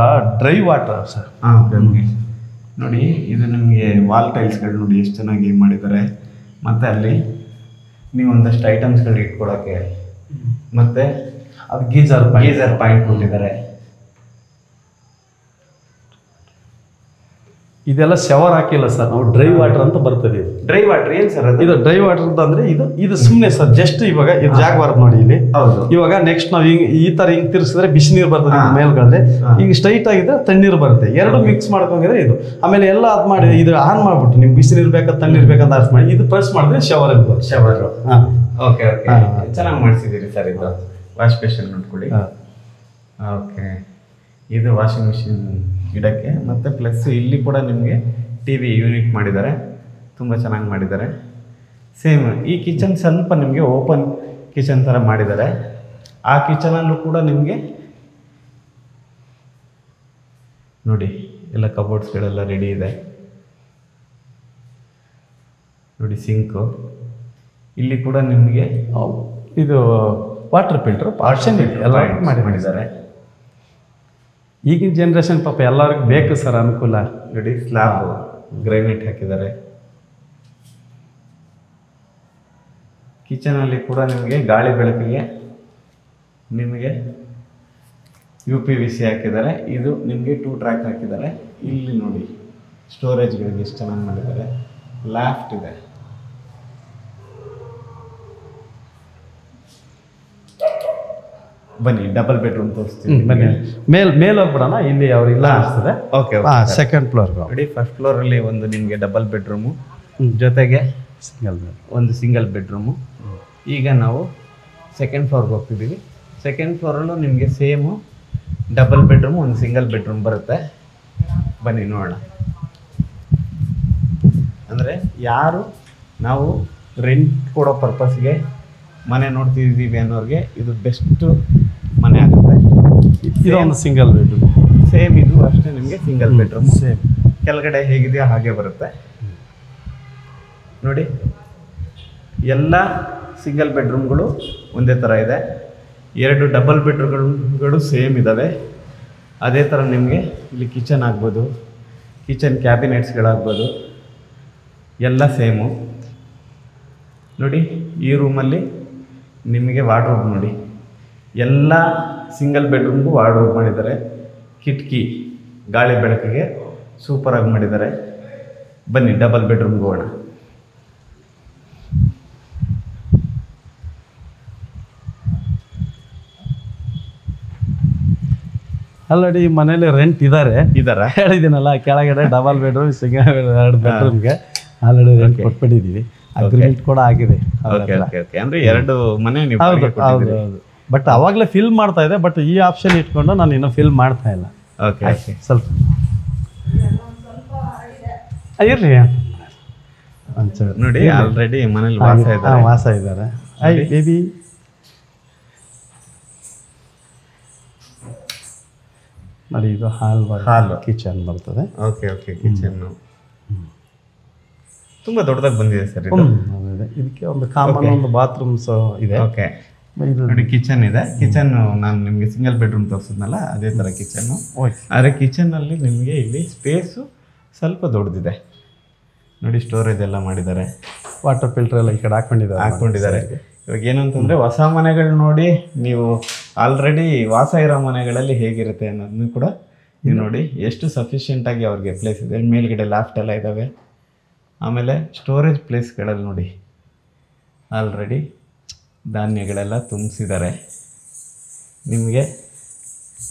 ಡ್ರೈ ವಾಟರ್ ಸರ್. ನೋಡಿ, ಇದು ನಿಮಗೆ ವಾಲ್ ಟೈಲ್ಸ್ಗಳು ನೋಡಿ ಎಷ್ಟು ಚೆನ್ನಾಗಿ ಮಾಡಿದ್ದಾರೆ. ಮತ್ತು ಅಲ್ಲಿ ನೀವು ಒಂದಷ್ಟು ಐಟಮ್ಸ್ಗಳು ಇಟ್ಕೊಳಕ್ಕೆ, ಮತ್ತು ಅದು ಗೀಜರ್ ಪಾಯಿಂಟ್ ಕೊಟ್ಟಿದ್ದಾರೆ. ಇದೆಲ್ಲ ಶವರ್ ಹಾಕಿಲ್ಲ ಸರ್, ನಾವು ಡ್ರೈ ವಾಟರ್ ಅಂತ ಬರ್ತದೆ. ಡ್ರೈ ವಾಟರ್ ಏನು ಸರ್? ಇದು ಡ್ರೈ ವಾಟರ್ ಅಂದ್ರೆ ಇದು ಸುಮ್ಮನೆ ಸರ್, ಜಸ್ಟ್ ಇವಾಗ ಇದು ಜಾಗಬಾರ್ದು ನೋಡಿ ಇಲ್ಲಿ. ಹೌದು. ಇವಾಗ ನೆಕ್ಸ್ಟ್ ನಾವು ಈ ತರ ಹಿಂಗ್ ತಿರ್ಸಿದ್ರೆ ಬಿಸಿ ನೀರು ಬರ್ತದೆ ಮೇಲ್ಗಡೆ, ಈಗ ಸ್ಟ್ರೈಟ್ ಆಗಿದ್ರೆ ತಣ್ಣೀರು ಬರುತ್ತೆ. ಎರಡು ಮಿಕ್ಸ್ ಮಾಡ್ಕೊಂಡಿದ್ರೆ ಇದು. ಆಮೇಲೆ ಎಲ್ಲ ಅದ್ ಮಾಡಿ ಇದು ಆನ್ ಮಾಡ್ಬಿಟ್ಟು ನಿಮ್ಗೆ ಬಿಸಿ ನೀರು ಬೇಕಾ ತಣ್ಣೀರು ಬೇಕಂತ ಅರ್ಥ ಮಾಡಿ ಇದು ಪ್ರೆಸ್ ಮಾಡಿದ್ರೆ ಶವರ್ ಬರುತ್ತೆ. ಶವರ್. ಓಕೆ ಓಕೆ, ಚೆನ್ನಾಗಿ ಮಾಡಿಸಿದ್ದೀರಿ ಸರ್. ಇದು ವಾಶ್ ಬೇಸಿನ್ ನೋಡ್ಕೊಳ್ಳಿ. ಓಕೆ, ಇದು ವಾಷಿಂಗ್ ಮಿಷಿನ್ ಇಡಕ್ಕೆ, ಮತ್ತು ಪ್ಲಸ್ ಇಲ್ಲಿ ಕೂಡ ನಿಮಗೆ TV ಯೂನಿಟ್ ಮಾಡಿದ್ದಾರೆ, ತುಂಬ ಚೆನ್ನಾಗಿ ಮಾಡಿದ್ದಾರೆ. ಸೇಮ್ ಈ ಕಿಚನ್ ಸ್ವಲ್ಪ ನಿಮಗೆ ಓಪನ್ ಕಿಚನ್ ಥರ ಮಾಡಿದ್ದಾರೆ. ಆ ಕಿಚನಲ್ಲೂ ಕೂಡ ನಿಮಗೆ ನೋಡಿ ಎಲ್ಲ ಕಬೋರ್ಡ್ಸ್ಗಳೆಲ್ಲ ರೆಡಿ ಇದೆ ನೋಡಿ. ಸಿಂಕು ಇಲ್ಲಿ ಕೂಡ ನಿಮಗೆ ಇದು ವಾಟರ್ ಫಿಲ್ಟರ್ ಆಪ್ಷನ್ ಇದೆ, ಎಲ್ಲ ಮಾಡಿದ್ದಾರೆ. ಈಗಿನ ಜನ್ರೇಷನ್ ಪಾಪ ಎಲ್ಲರಿಗೂ ಬೇಕು ಸರ್, ಅನುಕೂಲ. ನೋಡಿ ಸ್ಲ್ಯಾಬ್ ಗ್ರೈನೇಟ್ ಹಾಕಿದ್ದಾರೆ. ಕಿಚನಲ್ಲಿ ಕೂಡ ನಿಮಗೆ ಗಾಳಿ ಬೆಳಕಿಗೆ ನಿಮಗೆ UPVC ಹಾಕಿದ್ದಾರೆ. ಇದು ನಿಮಗೆ 2 ಟ್ರ್ಯಾಕ್ ಹಾಕಿದ್ದಾರೆ. ಇಲ್ಲಿ ನೋಡಿ ಸ್ಟೋರೇಜ್ಗಳಿಗೆ ಎಷ್ಟು ಚೆನ್ನಾಗಿ ಮಾಡಿದ್ದಾರೆ. ಲ್ಯಾಫ್ಟ್ ಇದೆ. ಬನ್ನಿ ಡಬಲ್ ಬೆಡ್ರೂಮ್ ತೋರಿಸ್ತೀನಿ. ಬನ್ನಿ ಮೇಲೆ ಹೋಗ್ಬಿಡೋಣ, ಇಲ್ಲಿ ಅವ್ರಿಲ್ಲ ಅನಿಸ್ತದೆ. ಓಕೆ, ಸೆಕೆಂಡ್ ಫ್ಲೋರ್ ನೋಡಿ. ಫಸ್ಟ್ ಫ್ಲೋರಲ್ಲಿ ಒಂದು ನಿಮಗೆ ಡಬಲ್ ಬೆಡ್ರೂಮು ಜೊತೆಗೆ ಒಂದು ಸಿಂಗಲ್ ಬೆಡ್ರೂಮು. ಈಗ ನಾವು ಸೆಕೆಂಡ್ ಫ್ಲೋರ್ಗೆ ಹೋಗ್ತಿದ್ದೀವಿ. ಸೆಕೆಂಡ್ ಫ್ಲೋರಲ್ಲೂ ನಿಮಗೆ ಸೇಮು ಡಬಲ್ ಬೆಡ್ರೂಮ್ ಒಂದು ಸಿಂಗಲ್ ಬೆಡ್ರೂಮ್ ಬರುತ್ತೆ. ಬನ್ನಿ ನೋಡೋಣ. ಅಂದರೆ ಯಾರು ನಾವು ರೆಂಟ್ ಕೊಡೋ ಪರ್ಪಸ್ಗೆ ಮನೆ ನೋಡ್ತಿದ್ದೀವಿ ಅನ್ನೋರಿಗೆ ಇದು ಬೆಸ್ಟ್ ಮನೆ ಆಗುತ್ತೆ. ಇದೊಂದು ಸಿಂಗಲ್ ಬೆಡ್ರೂಮ್. ಸೇಮ್ ಇದು ಅಷ್ಟೇ ನಿಮಗೆ ಸಿಂಗಲ್ ಬೆಡ್ರೂಮ್. ಸೇಮ್ ಕೆಳಗಡೆ ಹೇಗಿದೆಯೋ ಹಾಗೆ ಬರುತ್ತೆ ನೋಡಿ. ಎಲ್ಲ ಸಿಂಗಲ್ ಬೆಡ್ರೂಮ್ಗಳು ಒಂದೇ ಥರ ಇದೆ. 2 ಡಬಲ್ ಬೆಡ್ರೂಮ್ಗಳು ಸೇಮ್ ಇದ್ದಾವೆ. ಅದೇ ಥರ ನಿಮಗೆ ಇಲ್ಲಿ ಕಿಚನ್ ಆಗ್ಬೋದು, ಕಿಚನ್ ಕ್ಯಾಬಿನೆಟ್ಸ್ಗಳಾಗ್ಬೋದು, ಎಲ್ಲ ಸೇಮು ನೋಡಿ. ಈ ರೂಮಲ್ಲಿ ನಿಮಗೆ ವಾರ್ಡ್ರೋಬ್ ನೋಡಿ, ಎಲ್ಲ ಸಿಂಗಲ್ ಬೆಡ್ರೂಮ್ಗೂ ವಾರ್ಡ್ರೋಬ್ ಮಾಡಿದ್ದಾರೆ. ಕಿಟಕಿ ಗಾಳಿ ಬೆಳಕಿಗೆ ಸೂಪರಾಗಿ ಮಾಡಿದ್ದಾರೆ. ಬನ್ನಿ ಡಬಲ್ ಬೆಡ್ರೂಮ್ಗೆ ಹೋಗೋಣ. ಆಲ್ರೆಡಿ ಮನೇಲಿ ರೆಂಟ್ ಇದಾರೆ ಹೇಳಿದ್ದೀನಲ್ಲ, ಕೆಳಗಡೆ ಡಬಲ್ ಬೆಡ್ರೂಮ್ ಸಿಂಗಲ್ 2 ಬೆಡ್ರೂಮ್ಗೆ ಆಲ್ರೆಡಿ ರೆಂಟ್ ಕೊಟ್ಬಿಟ್ಟಿದ್ದೀವಿ. ಅಗ್ರಿಮೆಂಟ್ ಕೂಡ ಆಗಿದೆ. ಅಂದ್ರೆ 2 ಮನೆ ನೀವು. ಹೌದು. ಬಟ್ ಅವಾಗಲೇ ಫಿಲ್ ಮಾಡ್ತಾ ಇದೆ, ಬಟ್ ಈ ಆಪ್ಷನ್ ಇಟ್ಕೊಂಡು ನಾನು ಇನ್ನೂ ಫಿಲ್ ಮಾಡ್ತಾ ಇಲ್ಲ. ಓಕೆ, ಸ್ವಲ್ಪ ಇರ್ಲಿ ಒಂಚೂರು ನೋಡಿ. ಆಲ್ರೆಡಿ ಮನೇಲಿ ವಾಸ ಇದ್ದಾರೆ. ಐ ಬೇಬಿ ನೋಡಿ, ಇದು ಹಾಲ್ ಕಿಚನ್ ಬರ್ತದೆ. ಓಕೆ ಓಕೆ, ಕಿಚನ್ ತುಂಬ ದೊಡ್ಡದಾಗಿ ಬಂದಿದೆ ಸರ್ ಇದು. ಇದಕ್ಕೆ ಒಂದು ಕಾಮನ್ ಒಂದು ಬಾತ್ರೂಮ್ಸ್ ಇದೆ. ಓಕೆ, ನೋಡಿ ಕಿಚನ್ ಇದೆ. ಕಿಚನ್ ನಾನು ನಿಮಗೆ ಸಿಂಗಲ್ ಬೆಡ್ರೂಮ್ ತೋರಿಸಿದ್ನಲ್ಲ ಅದೇ ಥರ ಕಿಚನ್ನು. ಆದರೆ ಕಿಚನ್ನಲ್ಲಿ ನಿಮಗೆ ಇಲ್ಲಿ ಸ್ಪೇಸು ಸ್ವಲ್ಪ ದೊಡ್ಡದಿದೆ ನೋಡಿ. ಸ್ಟೋರೇಜ್ ಎಲ್ಲ ಮಾಡಿದ್ದಾರೆ, ವಾಟರ್ ಫಿಲ್ಟರ್ ಎಲ್ಲ ಈ ಕಡೆ ಹಾಕೊಂಡಿದ್ದಾರೆ. ಇವಾಗ ಏನು ಅಂತಂದರೆ ಹೊಸ ಮನೆಗಳು ನೋಡಿ, ನೀವು ಆಲ್ರೆಡಿ ವಾಸ ಇರೋ ಮನೆಗಳಲ್ಲಿ ಹೇಗಿರುತ್ತೆ ಅನ್ನೋದನ್ನು ಕೂಡ ನೀವು ನೋಡಿ. ಎಷ್ಟು ಸಫಿಷಿಯೆಂಟಾಗಿ ಅವ್ರಿಗೆ ಪ್ಲೇಸ್ ಇದೆ. ಮೇಲ್ಗಡೆ ಲಾಫ್ಟ್ ಎಲ್ಲ ಇದ್ದಾವೆ. ಆಮೇಲೆ ಸ್ಟೋರೇಜ್ ಪ್ಲೇಸ್ಗಳಲ್ಲಿ ನೋಡಿ ಆಲ್ರೆಡಿ ಧಾನ್ಯಗಳೆಲ್ಲ ತುಂಬಿಸಿದ್ದಾರೆ. ನಿಮಗೆ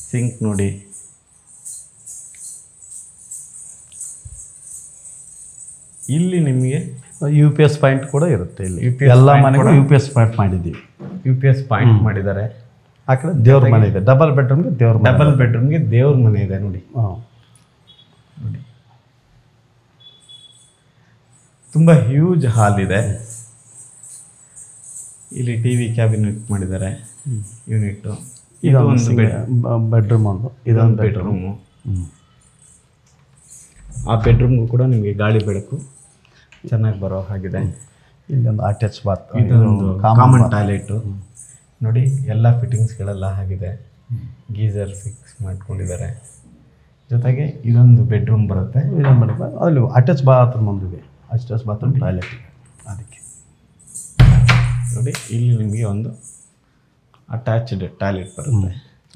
ಸಿಂಕ್ ನೋಡಿ, ಇಲ್ಲಿ ನಿಮಗೆ UPS ಪಾಯಿಂಟ್ ಕೂಡ ಇರುತ್ತೆ. ಇಲ್ಲಿ ಎಲ್ಲ ಮನೆಗೂ UPS ಪಾಯಿಂಟ್ ಮಾಡಿದ್ದೀವಿ. UPS ಪಾಯಿಂಟ್ ಮಾಡಿದ್ದಾರೆ. ಆ ಕಡೆ ದೇವ್ರ ಮನೆ ಇದೆ. ಡಬಲ್ ಬೆಡ್ರೂಮ್ಗೆ ದೇವ್ರ ಮನೆ ಇದೆ ನೋಡಿ. ನೋಡಿ ತುಂಬ ಹ್ಯೂಜ್ ಹಾಲ್ ಇದೆ. ಇಲ್ಲಿ TV ಕ್ಯಾಬಿನೆಟ್ ಮಾಡಿದ್ದಾರೆ. ಯೂನಿಟ್ಟು ಇದೊಂದು ಬೆಡ್ರೂಮ್, ಇದೊಂದು ಬೆಡ್ರೂಮು. ಆ ಬೆಡ್ರೂಮ್ಗೂ ಕೂಡ ನಿಮಗೆ ಗಾಳಿ ಬೆಳಕು ಚೆನ್ನಾಗಿ ಬರೋ ಹಾಗಿದೆ. ಇಲ್ಲೊಂದು ಅಟ್ಯಾಚ್ ಬಾತ್, ಇದೊಂದು ಕಾಮನ್ ಟಾಯ್ಲೆಟು ನೋಡಿ. ಎಲ್ಲ ಫಿಟ್ಟಿಂಗ್ಸ್ಗಳೆಲ್ಲ ಆಗಿದೆ. ಗೀಸರ್ ಫಿಕ್ಸ್ ಮಾಡ್ಕೊಂಡಿದ್ದಾರೆ. ಜೊತೆಗೆ ಇದೊಂದು ಬೆಡ್ರೂಮ್ ಬರುತ್ತೆ. ಅಲ್ಲಿ ಅಟ್ಯಾಚ್ ಬಾತ್ರೂಮ್ ಒಂದಿದೆ. ಅಟ್ಯಾಚ್ ಬಾತ್ರೂಮ್ ಟಾಯ್ಲೆಟ್ ಅದಕ್ಕೆ ನೋಡಿ. ಇಲ್ಲಿ ನಿಮಗೆ ಒಂದು ಅಟ್ಯಾಚ್ಡ್ ಟಾಯ್ಲೆಟ್ ಬರುತ್ತೆ.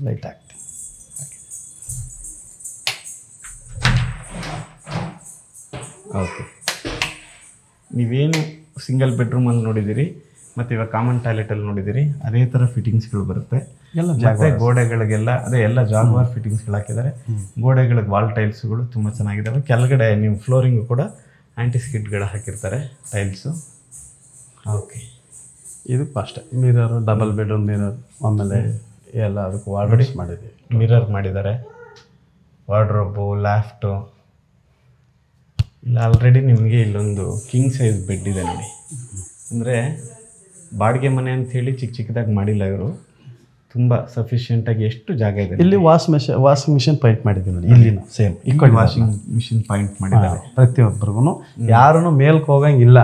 ಲೈಟ್ ಆಗ್ತದೆ. ಓಕೆ, ನೀವೇನು ಸಿಂಗಲ್ ಬೆಡ್ರೂಮಲ್ಲಿ ನೋಡಿದ್ದೀರಿ ಮತ್ತು ಇವಾಗ ಕಾಮನ್ ಟಾಯ್ಲೆಟಲ್ಲಿ ನೋಡಿದ್ದೀರಿ ಅದೇ ಥರ ಫಿಟ್ಟಿಂಗ್ಸ್ಗಳು ಬರುತ್ತೆ. ಮತ್ತು ಗೋಡೆಗಳಿಗೆಲ್ಲ ಎಲ್ಲ ಜಾಗ್ವಾರ್ ಫಿಟ್ಟಿಂಗ್ಸ್ಗಳು ಹಾಕಿದ್ದಾರೆ. ಗೋಡೆಗಳಿಗೆ ವಾಲ್ ಟೈಲ್ಸ್ಗಳು ತುಂಬ ಚೆನ್ನಾಗಿದ್ದಾವೆ. ಕೆಳಗಡೆ ನೀವು ಫ್ಲೋರಿಂಗು ಕೂಡ ಆ್ಯಂಟಿಸ್ಕಿಡ್ಗಳು ಹಾಕಿರ್ತಾರೆ ಟೈಲ್ಸು. ಓಕೆ, ಇದಕ್ಕೂ ಅಷ್ಟೇ ಮಿರರು, ಡಬಲ್ ಬೆಡ್ರೂಮ್ ಮಿರರ್. ಆಮೇಲೆ ಎಲ್ಲ ಅದಕ್ಕೆ ವಾರ್ಡ್ರೋಬ್ಸ್ ಮಾಡಿದ್ದೀವಿ. ಮಿರರ್ ಮಾಡಿದ್ದಾರೆ, ವಾರ್ಡ್ರೋಬು, ಲ್ಯಾಫ್ಟು. ಇಲ್ಲ ಆಲ್ರೆಡಿ ನಿಮಗೆ ಇಲ್ಲೊಂದು ಕಿಂಗ್ ಸೈಜ್ ಬೆಡ್ ಇದೆ ನೋಡಿ. ಅಂದರೆ ಬಾಡಿಗೆ ಮನೆ ಅಂಥೇಳಿ ಚಿಕ್ಕದಾಗಿ ಮಾಡಿಲ್ಲ ಇವರು. ತುಂಬ ಸಫಿಷಿಯೆಂಟಾಗಿ ಎಷ್ಟು ಜಾಗ ಇದೆ. ಇಲ್ಲಿ ವಾಷಿಂಗ್ ಮಿಷಿನ್ ಪಾಯಿಂಟ್ ಮಾಡಿದ್ದೀವಿ ನೋಡಿ. ಇಲ್ಲಿನ ಸೇಮ್ ಈ ಕಡೆ ವಾಷಿಂಗ್ ಮಿಷಿನ್ ಪಾಯಿಂಟ್ ಮಾಡಿದ್ದಾರೆ. ಪ್ರತಿಯೊಬ್ಬರಿಗೂ ಯಾರೂ ಮೇಲ್ಗೆ ಹೋಗಂಗಿಲ್ಲ,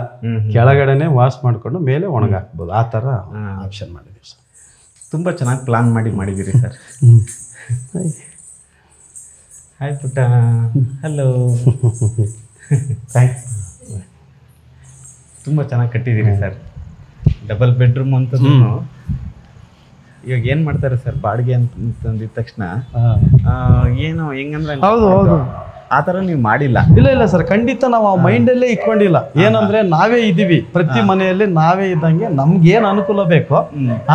ಕೆಳಗಡೆನೆ ವಾಶ್ ಮಾಡಿಕೊಂಡು ಮೇಲೆ ಒಣಗಾಕ್ಬೋದು. ಆ ಥರ ಆಪ್ಷನ್ ಮಾಡಿದ್ದೀವಿ ಸರ್. ತುಂಬ ಚೆನ್ನಾಗಿ ಪ್ಲಾನ್ ಮಾಡಿದ್ದೀರಿ ಸರ್. ಹಾಯ್ ಪುಟ್ಟ, ಹಲೋ. ತುಂಬ ಚೆನ್ನಾಗಿ ಕಟ್ಟಿದ್ದೀರಿ ಸರ್. ಡಬಲ್ ಬೆಡ್ರೂಮ್ ಅಂತಂದ್ರೂ ಇವಾಗ ಏನು ಮಾಡ್ತಾರೆ ಸರ್, ಬಾಡಿಗೆ ಅಂತಂದಿದ ತಕ್ಷಣ ಏನು ಹೆಂಗಂದ್ರೆ ಹೌದು ಆ ಥರ ನೀವು ಮಾಡಿಲ್ಲ. ಇಲ್ಲ ಸರ್, ಖಂಡಿತ ನಾವು ಆ ಮೈಂಡಲ್ಲೇ ಇಟ್ಕೊಂಡಿಲ್ಲ. ಏನಂದ್ರೆ ನಾವೇ ಇದ್ದೀವಿ, ಪ್ರತಿ ಮನೆಯಲ್ಲಿ ನಾವೇ ಇದ್ದಂಗೆ ನಮ್ಗೇನು ಅನುಕೂಲ ಬೇಕೋ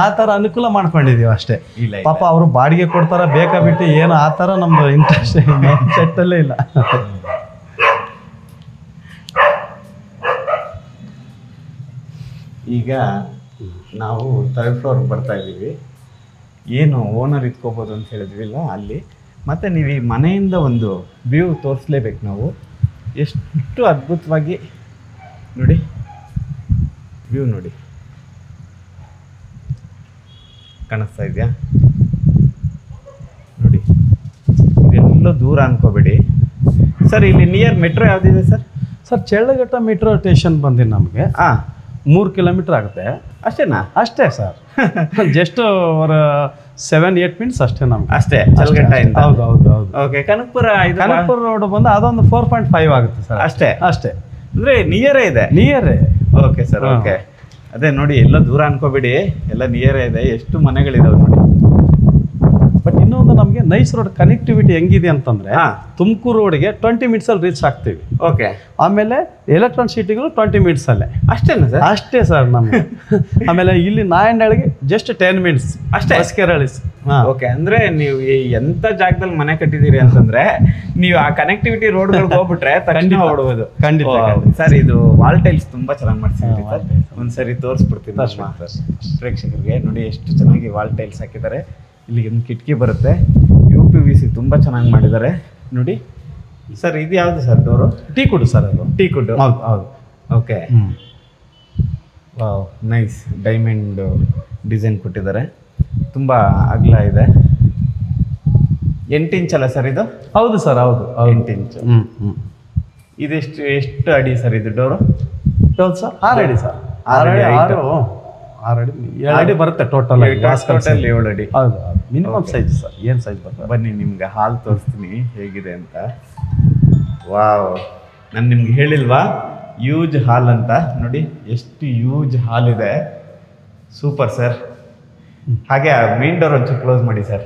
ಆ ಥರ ಅನುಕೂಲ ಮಾಡ್ಕೊಂಡಿದೀವಿ ಅಷ್ಟೇ. ಪಾಪ ಅವರು ಬಾಡಿಗೆ ಕೊಡ್ತಾರ ಬೇಕಾ ಬಿಟ್ಟು ಏನು ಆ ಥರ ನಮ್ದು ಇಂಟ್ರೆಸ್ಟ್ ಸೆಟ್ಟಲ್ಲೇ ಇಲ್ಲ. ಈಗ ನಾವು ಥರ್ಡ್ ಫ್ಲೋರ್ ಬರ್ತಾ ಇದ್ದೀವಿ. ಏನು ಓನರ್ ಇಟ್ಕೋಬೋದು ಅಂತ ಹೇಳಿದ್ವಿಲ್ಲ ಅಲ್ಲಿ. ಮತ್ತು ನೀವು ಈ ಮನೆಯಿಂದ ಒಂದು ವ್ಯೂ ತೋರಿಸ್ಲೇಬೇಕು ನಾವು. ಎಷ್ಟು ಅದ್ಭುತವಾಗಿ ನೋಡಿ ವ್ಯೂ ನೋಡಿ, ಕಾಣಿಸ್ತಾ ಇದೆಯಾ ನೋಡಿ. ಇದೆಲ್ಲೋ ದೂರ ಅನ್ಕೋಬೇಡಿ ಸರ್. ಇಲ್ಲಿ ನಿಯರ್ ಮೆಟ್ರೋ ಯಾವುದಿದೆ ಸರ್? ಸರ್ ಚಳ್ಳಘಟ್ಟ ಮೆಟ್ರೋ ಸ್ಟೇಷನ್ ಬಂದು ನಮಗೆ 3 ಕಿಲೋಮೀಟರ್ ಆಗುತ್ತೆ. ಅಷ್ಟೇನಾ? ಅಷ್ಟೇ ಸರ್. ಜಸ್ಟ್ ಒಂದು 7-8 ಮಿನಿಟ್ಸ್ ಅಷ್ಟೇ ನಮ್ಗೆ. ಅಷ್ಟೇ ಚಳ್ಳಘಟ್ಟದಿಂದ? ಹೌದು. ಓಕೆ, ಕನಕಪುರ ರೋಡ್ ಬಂದು ಅದೊಂದು 4.5 ಆಗುತ್ತೆ ಸರ್. ಅಷ್ಟೇ ಅಂದರೆ ನಿಯರೇ ಇದೆ. ನಿಯರೇ. Okay sir, okay. ಅದೇ ನೋಡಿ, ಎಲ್ಲ ದೂರ ಅನ್ಕೋಬೇಡಿ, ಎಲ್ಲ ನಿಯರೇ ಇದೆ. ಎಷ್ಟು ಮನೆಗಳಿದಾವೆ ನೋಡಿ. ಬಟ್ ಇನ್ನೊಂದು ನಮಗೆ ನೈಸ್ ರೋಡ್ ಕನೆಕ್ಟಿವಿಟಿ ಹೆಂಗಿದೆ ಅಂತಂದ್ರೆ ತುಮಕೂರು ರೋಡ್ಗೆ 20 ಮಿನಿಟ್ಸಲ್ಲಿ ರೀಚ್ ಆಗ್ತೀವಿ. ಓಕೆ. ಆಮೇಲೆ ಎಲೆಕ್ಟ್ರಾನ್ ಸಿಟಿಗಳು 20 ಮಿನಿಟ್ಸಲ್ಲೇ. ಅಷ್ಟೇನಾ ಸರ್? ಅಷ್ಟೇ ಸರ್ ನಮಗೆ. ಆಮೇಲೆ ಇಲ್ಲಿ ನಾಯಂಡಳಿಗೆ ಜಸ್ಟ್ 10 ಮಿನಿಟ್ಸ್ ಅಷ್ಟೇ. ಬಸ್ಕೆರಳಿ. ಓಕೆ, ಅಂದ್ರೆ ನೀವು ಎಂತ ಜಾಗದಲ್ಲಿ ಮನೆ ಕಟ್ಟಿದ್ದೀರಿ ಅಂತಂದ್ರೆ ನೀವು ಆ ಕನೆಕ್ಟಿವಿಟಿ ರೋಡ್ಗಳಿಗೆ ಹೋಗ್ಬಿಟ್ರೆ ತಕ್ಷಣ ಓಡುವುದು. ಖಂಡಿತ ಸರ್. ಇದು ವಾಲ್ ಟೈಲ್ಸ್ ತುಂಬಾ ಚೆನ್ನಾಗಿ ಮಾಡ್ಸಿದ್ದೀರಿ ಸರ್. ಒಂದ್ಸರಿ ತೋರಿಸ್ಬಿಡ್ತೀನಿ ಪ್ರೇಕ್ಷಕರಿಗೆ. ನೋಡಿ ಎಷ್ಟು ಚೆನ್ನಾಗಿ ವಾಲ್ ಟೈಲ್ಸ್ ಹಾಕಿದ್ದಾರೆ. ಇಲ್ಲಿ ಒಂದು ಕಿಟಕಿ ಬರುತ್ತೆ. UPVC ತುಂಬ ಚೆನ್ನಾಗಿ ಮಾಡಿದ್ದಾರೆ ನೋಡಿ ಸರ್. ಇದು ಯಾವುದು sir door? Teak wood sir. ಅದು ಟೀ ಕುಡ್. ಹೌದು. Okay, wow, nice. Diamond design ಕೊಟ್ಟಿದ್ದಾರೆ. ತುಂಬ ಅಗಲ ಇದೆ. 8 ಇಂಚ್ ಅಲ್ಲ ಸರ್ ಇದು? ಹೌದು ಸರ್, ಹೌದು. 8 ಇಂಚ್. ಎಷ್ಟು ಅಡಿ ಸರ್ ಇದು ಡೋರು? ಹೌದು ಸರ್ 6 ಅಡಿ ಸರ್. 6 ಅಡಿ 6 ಅಡಿ 7 ಅಡಿ ಬರುತ್ತೆ ಟೋಟಲ್. ಟೋಟಲ್ 7 ಅಡಿ. ಹೌದು ಮಿನಿಮಮ್ ಸೈಜ್ ಸರ್. ಏನು ಸೈಜ್ ಬರ್ತದೆ? ಬನ್ನಿ ನಿಮ್ಗೆ ಹಾಲ್ ತೋರಿಸ್ತೀನಿ ಹೇಗಿದೆ ಅಂತ. ವಾವ್, ನಾನು ನಿಮ್ಗೆ ಹೇಳಿಲ್ವಾ ಯೂಜ್ ಹಾಲ್ ಅಂತ? ನೋಡಿ ಎಷ್ಟು ಯೂಜ್ ಹಾಲ್ ಇದೆ. Super sir. ಹಾಗೆ ಮೇನ್ ಡೋರ್ ಒಂಚೂರು ಕ್ಲೋಸ್ ಮಾಡಿ ಸರ್.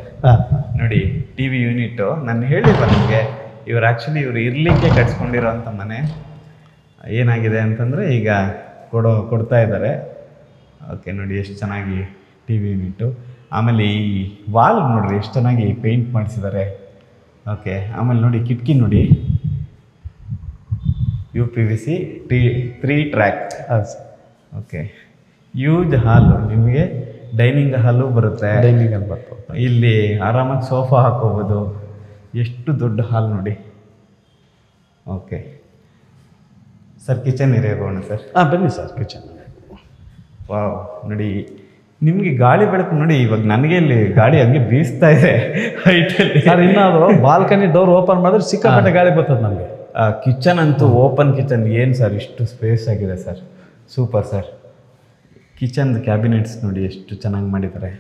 ನೋಡಿ TV ಯೂನಿಟ್. ನಾನು ಹೇಳಿಲ್ವ ನಿಮಗೆ, ಇವರು ಇರ್ಲಿಕ್ಕೆ ಕಟ್ಸ್ಕೊಂಡಿರೋಂಥ ಮನೆ. ಏನಾಗಿದೆ ಅಂತಂದರೆ ಈಗ ಕೊಡ್ತಾ ಇದ್ದಾರೆ. ಓಕೆ, ನೋಡಿ ಎಷ್ಟು ಚೆನ್ನಾಗಿ TV ಯೂನಿಟ್ಟು. ಆಮೇಲೆ ಈ ವಾಲ್ ನೋಡ್ರಿ ಎಷ್ಟು ಚೆನ್ನಾಗಿ ಪೇಂಟ್ ಮಾಡಿಸಿದ್ದಾರೆ. ಓಕೆ, ಆಮೇಲೆ ನೋಡಿ ಕಿಟಕಿ ನೋಡಿ, UPVC 3 ಟ್ರ್ಯಾಕ್. ಓಕೆ, ಯೂಜ್ ಹಾಲು. ನಿಮಗೆ ಡೈನಿಂಗ್ ಹಾಲು ಬರುತ್ತೆ. ಡೈನಿಂಗ್ ಹಾಲ್ ಬರ್ತದೆ. ಇಲ್ಲಿ ಆರಾಮಾಗಿ ಸೋಫಾ ಹಾಕೋಬೋದು. ಎಷ್ಟು ದೊಡ್ಡ ಹಾಲ್ ನೋಡಿ. ಓಕೆ ಸರ್, ಕಿಚನ್ ಏರಿಯಾ ಹೋಗೋಣ ಸರ್. ಬನ್ನಿ ಸರ್ ಕಿಚನ್. ವಾವ್, ನೋಡಿ ನಿಮಗೆ ಗಾಳಿ ಬೆಳಕು ನೋಡಿ. ಇವಾಗ ನನಗೆ ಇಲ್ಲಿ ಗಾಳಿ ಹಂಗೆ ಬೀಸ್ತಾ ಇದೆ ಹೈಟಲ್ಲಿ ಸರ್. ಇನ್ನು ಅದು ಬಾಲ್ಕನಿ ಡೋರ್ ಓಪನ್ ಮಾಡಿದ್ರೆ ಸಿಕ್ಕಾಪಟ್ಟೆ ಗಾಳಿ ಬರ್ತದೆ ನಮಗೆ. ಕಿಚನ್ ಅಂತೂ ಓಪನ್ ಕಿಚನ್. ಏನು ಸರ್ ಇಷ್ಟು ಸ್ಪೇಸ್ ಆಗಿದೆ sir. Super sir. Kitchen cabinets ನೋಡಿ ಎಷ್ಟು ಚೆನ್ನಾಗಿ ಮಾಡಿದ್ದಾರೆ.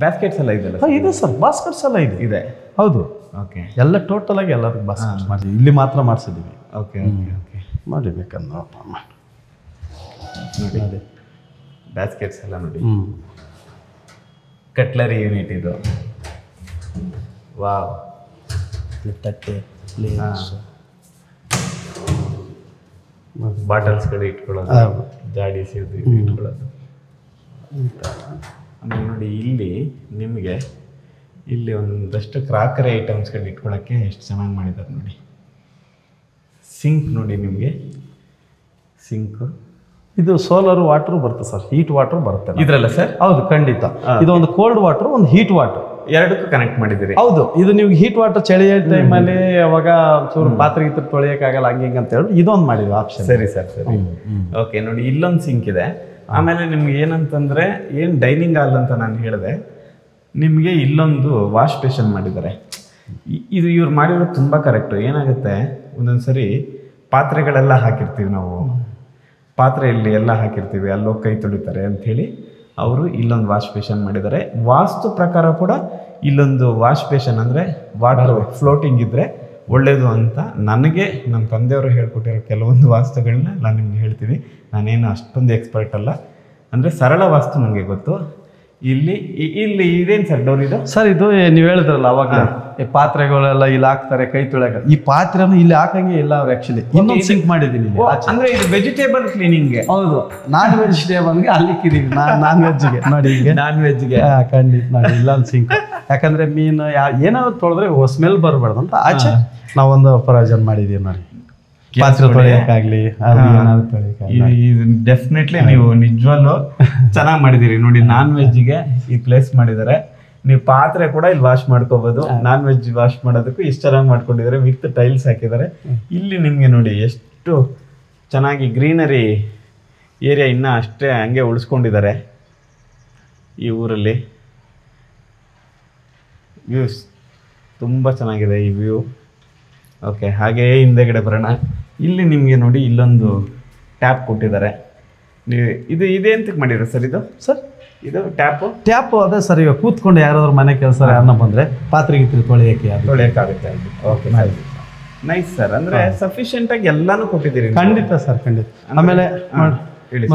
ಬ್ಯಾಸ್ಕೆಟ್ಸ್ ಎಲ್ಲ ಇದೆಲ್ಲ? ಇದೆ ಸರ್, ಬಾಸ್ಕೆಟ್ಸ್ ಎಲ್ಲ ಇದೆ. ಹೌದು. ಓಕೆ, ಎಲ್ಲ ಟೋಟಲ್ ಆಗಿ ಎಲ್ಲದಕ್ಕೆ ಬಾಸ್ಕೆಟ್ಸ್ ಮಾಡಿದ್ವಿ. ಇಲ್ಲಿ ಮಾತ್ರ ಮಾಡಿಸಿದ್ದೀವಿ. ಓಕೆ ಓಕೆ ಓಕೆ, ಮಾಡಿ ಬೇಕಂದ್ರೆ ನೋಡಿ ಬ್ಯಾಸ್ಕೆಟ್ಸ್ ಎಲ್ಲ ನೋಡಿ. ಕಟ್ಲರಿ ಯೂನಿಟ್ ಇದು. ವಾವ್, ತಟ್ಟೆ, ಬಾಟಲ್ಸ್ಗಳು ಇಟ್ಕೊಳ್ಳೋದು, ಜಾಡಿ ಸೇದು ಇಟ್ಕೊಳ್ಳೋದು. ಆಮೇಲೆ ನೋಡಿ ಇಲ್ಲಿ ಇಲ್ಲಿ ಒಂದಷ್ಟು ಕ್ರಾಕರಿ ಐಟಮ್ಸ್ಗಳು ಇಟ್ಕೊಳ್ಳೋಕ್ಕೆ ಎಷ್ಟು ಚೆನ್ನಾಗಿ ಮಾಡಿದ್ದಾರೆ ನೋಡಿ. ಸಿಂಕ್ ನೋಡಿ, ನಿಮಗೆ ಸಿಂಕು ಇದು ಸೋಲಾರ್ ವಾಟರ್ ಬರುತ್ತೆ ಸರ್. ಹೀಟ್ ವಾಟರ್ ಬರುತ್ತೆ ಇದ್ರಲ್ಲ ಸರ್? ಹೌದು, ಖಂಡಿತ. ಇದು ಒಂದು ಕೋಲ್ಡ್ ವಾಟರ್, ಒಂದು ಹೀಟ್ ವಾಟರ್, ಎರಡಕ್ಕೂ ಕನೆಕ್ಟ್ ಮಾಡಿದ್ದೀರಿ? ಹೌದು. ಇದು ನೀವು ಹೀಟ್ ವಾಟರ್ ಚಳಿ ಟೈಮಲ್ಲಿ ಅವಾಗ ಚೂರು ಪಾತ್ರೆ ಗೀತ್ರ ತೊಳೆಯೋಕ್ಕಾಗಲ್ಲ ಹಂಗೆ ಹಿಂಗೆ ಅಂತ ಹೇಳಿ ಇದೊಂದು ಮಾಡಿದ್ವಿ ಆಪ್ಷನ್. ಸರಿ ಸರ್, ಸರಿ. ಓಕೆ, ನೋಡಿ ಇಲ್ಲೊಂದು ಸಿಂಕ್ ಇದೆ. ಆಮೇಲೆ ನಿಮ್ಗೆ ಏನಂತಂದರೆ ಏನು ಡೈನಿಂಗ್ ಹಾಲ್ ಅಂತ ನಾನು ಹೇಳಿದೆ, ನಿಮಗೆ ಇಲ್ಲೊಂದು ವಾಶ್ ಬೇಷನ್ ಮಾಡಿದ್ದಾರೆ. ಇದು ಇವ್ರು ಮಾಡಿರೋದು ತುಂಬ ಕರೆಕ್ಟು. ಏನಾಗುತ್ತೆ, ಒಂದೊಂದು ಸರಿ ಪಾತ್ರೆಗಳೆಲ್ಲ ಹಾಕಿರ್ತೀವಿ ನಾವು, ಪಾತ್ರೆಯಲ್ಲಿ ಎಲ್ಲ ಹಾಕಿರ್ತೀವಿ, ಅಲ್ಲೋಗಿ ಕೈ ತೊಳಿತಾರೆ ಅಂಥೇಳಿ ಅವರು ಇಲ್ಲೊಂದು ವಾಶ್ ಬೇಷನ್ ಮಾಡಿದ್ದಾರೆ. ವಾಸ್ತು ಪ್ರಕಾರ ಕೂಡ ಇಲ್ಲೊಂದು ವಾಶ್ ಬೇಷನ್ ಅಂದರೆ ವಾಟರ್ ಫ್ಲೋಟಿಂಗ್ ಇದ್ದರೆ ಒಳ್ಳೆಯದು ಅಂತ ನನಗೆ ನಮ್ಮ ತಂದೆಯವರು ಹೇಳ್ಕೊಟ್ಟಿರೋ ಕೆಲವೊಂದು ವಾಸ್ತುಗಳನ್ನ ನಾನು ನಿಮ್ಗೆ ಹೇಳ್ತೀನಿ. ನಾನೇನು ಅಷ್ಟೊಂದು ಎಕ್ಸ್ಪರ್ಟ್ ಅಲ್ಲ, ಅಂದರೆ ಸರಳ ವಾಸ್ತು ನನಗೆ ಗೊತ್ತು. ಇಲ್ಲಿ ಇದೇನು ಸರ್ ಡೋರ್ ಇದು? ಸರ್ ಇದು ನೀವು ಹೇಳಿದ್ರಲ್ಲ ಅವಾಗ ಪಾತ್ರೆಗಳೆಲ್ಲ ಇಲ್ಲಿ ಹಾಕ್ತಾರೆ ಕೈ ತೊಳೆಯಕ್ಕೆ. ಈ ಪಾತ್ರೆನೂ ಇಲ್ಲಿ ಹಾಕಂಗೆ ಇಲ್ಲ ಅವ್ರು ಆಕ್ಚುಲಿ. ಇನ್ನೊಂದು ಸಿಂಕ್ ಮಾಡಿದ್ದೀನಿ. ಅಂದ್ರೆ ಇದು ವೆಜಿಟೇಬಲ್ ಕ್ಲೀನಿಂಗ್ಗೆ? ಹೌದು, ನಾನ್ ವೆಜಿಟೇಬಲ್ಗೆ ಅಲ್ಲಿಕ್ಕಿದೀವಿ. ನಾನ್ ವೆಜ್ಗೆ ನೋಡಿ, ಈಗ ನಾನ್ ವೆಜ್ಗೆ ಖಂಡಿತ ನೋಡಿ ಇಲ್ಲೊಂದು ಸಿಂಕ್. ಯಾಕಂದ್ರೆ ಮೀನು ಏನಾದ್ರು ತೊಳೆದ್ರೆ ಸ್ಮೆಲ್ ಬರಬಾರ್ದು ಅಂತ ಆಚೆ ನಾವೊಂದು ಪ್ರಯೋಜನ ಮಾಡಿದೀವಿ ನೋಡಿ. ಪಾತ್ರೆ ತೊಳೆಯಕ್ಕಾಗ್ಲಿ, ಡೆಫಿನೆಟ್ಲಿ ನೀವು ನಿಜವಲ್ಲೂ ಚೆನ್ನಾಗಿ ಮಾಡಿದ್ದೀರಿ ನೋಡಿ. ನಾನ್ ವೆಜ್ಗೆ ಈ ಪ್ಲೇಸ್ ಮಾಡಿದ್ದಾರೆ. ನೀವು ಪಾತ್ರೆ ಕೂಡ ಇಲ್ಲಿ ವಾಶ್ ಮಾಡ್ಕೋಬಹುದು. ನಾನ್ ವೆಜ್ ವಾಶ್ ಮಾಡೋದಕ್ಕೂ ಇಷ್ಟು ಚೆನ್ನಾಗಿ ಮಾಡ್ಕೊಂಡಿದ್ದಾರೆ. ವಿತ್ ಟೈಲ್ಸ್ ಹಾಕಿದ್ದಾರೆ. ಇಲ್ಲಿ ನಿಮ್ಗೆ ನೋಡಿ ಎಷ್ಟು ಚೆನ್ನಾಗಿ ಗ್ರೀನರಿ ಏರಿಯಾ ಇನ್ನೂ ಅಷ್ಟೇ ಹಂಗೆ ಉಳಿಸ್ಕೊಂಡಿದ್ದಾರೆ ಈ ಊರಲ್ಲಿ. ವ್ಯೂಸ್ ತುಂಬ ಚೆನ್ನಾಗಿದೆ ಈ ವ್ಯೂ. ಓಕೆ, ಹಾಗೇ ಹಿಂದೆಗಡೆ ಬರೋಣ. ಇಲ್ಲಿ ನಿಮಗೆ ನೋಡಿ ಇಲ್ಲೊಂದು ಟ್ಯಾಪ್ ಕೊಟ್ಟಿದ್ದಾರೆ. ನೀವು ಇದೇ ಅಂತಕ್ಕೆ ಮಾಡಿರೋ ಸರ್ ಇದು? ಸರ್ ಇದು ಟ್ಯಾಪು ಅದೇ ಸರ್. ಈಗ ಕೂತ್ಕೊಂಡು ಯಾರಾದ್ರೂ ಮನೆ ಕೆಲಸ ಯಾರನ್ನ ಬಂದರೆ ಪಾತ್ರೆ ಗೀತ್ರೆ ತೊಳೆಯೋಕ್ಕಾಗುತ್ತೆ. Okay, nice sir. ಅಂದರೆ ಸಫಿಷಿಯೆಂಟ್ ಆಗಿ ಎಲ್ಲಾನು ಕೊಟ್ಟಿದ್ದೀರಿ? ಖಂಡಿತ ಸರ್, ಖಂಡಿತ. ಆಮೇಲೆ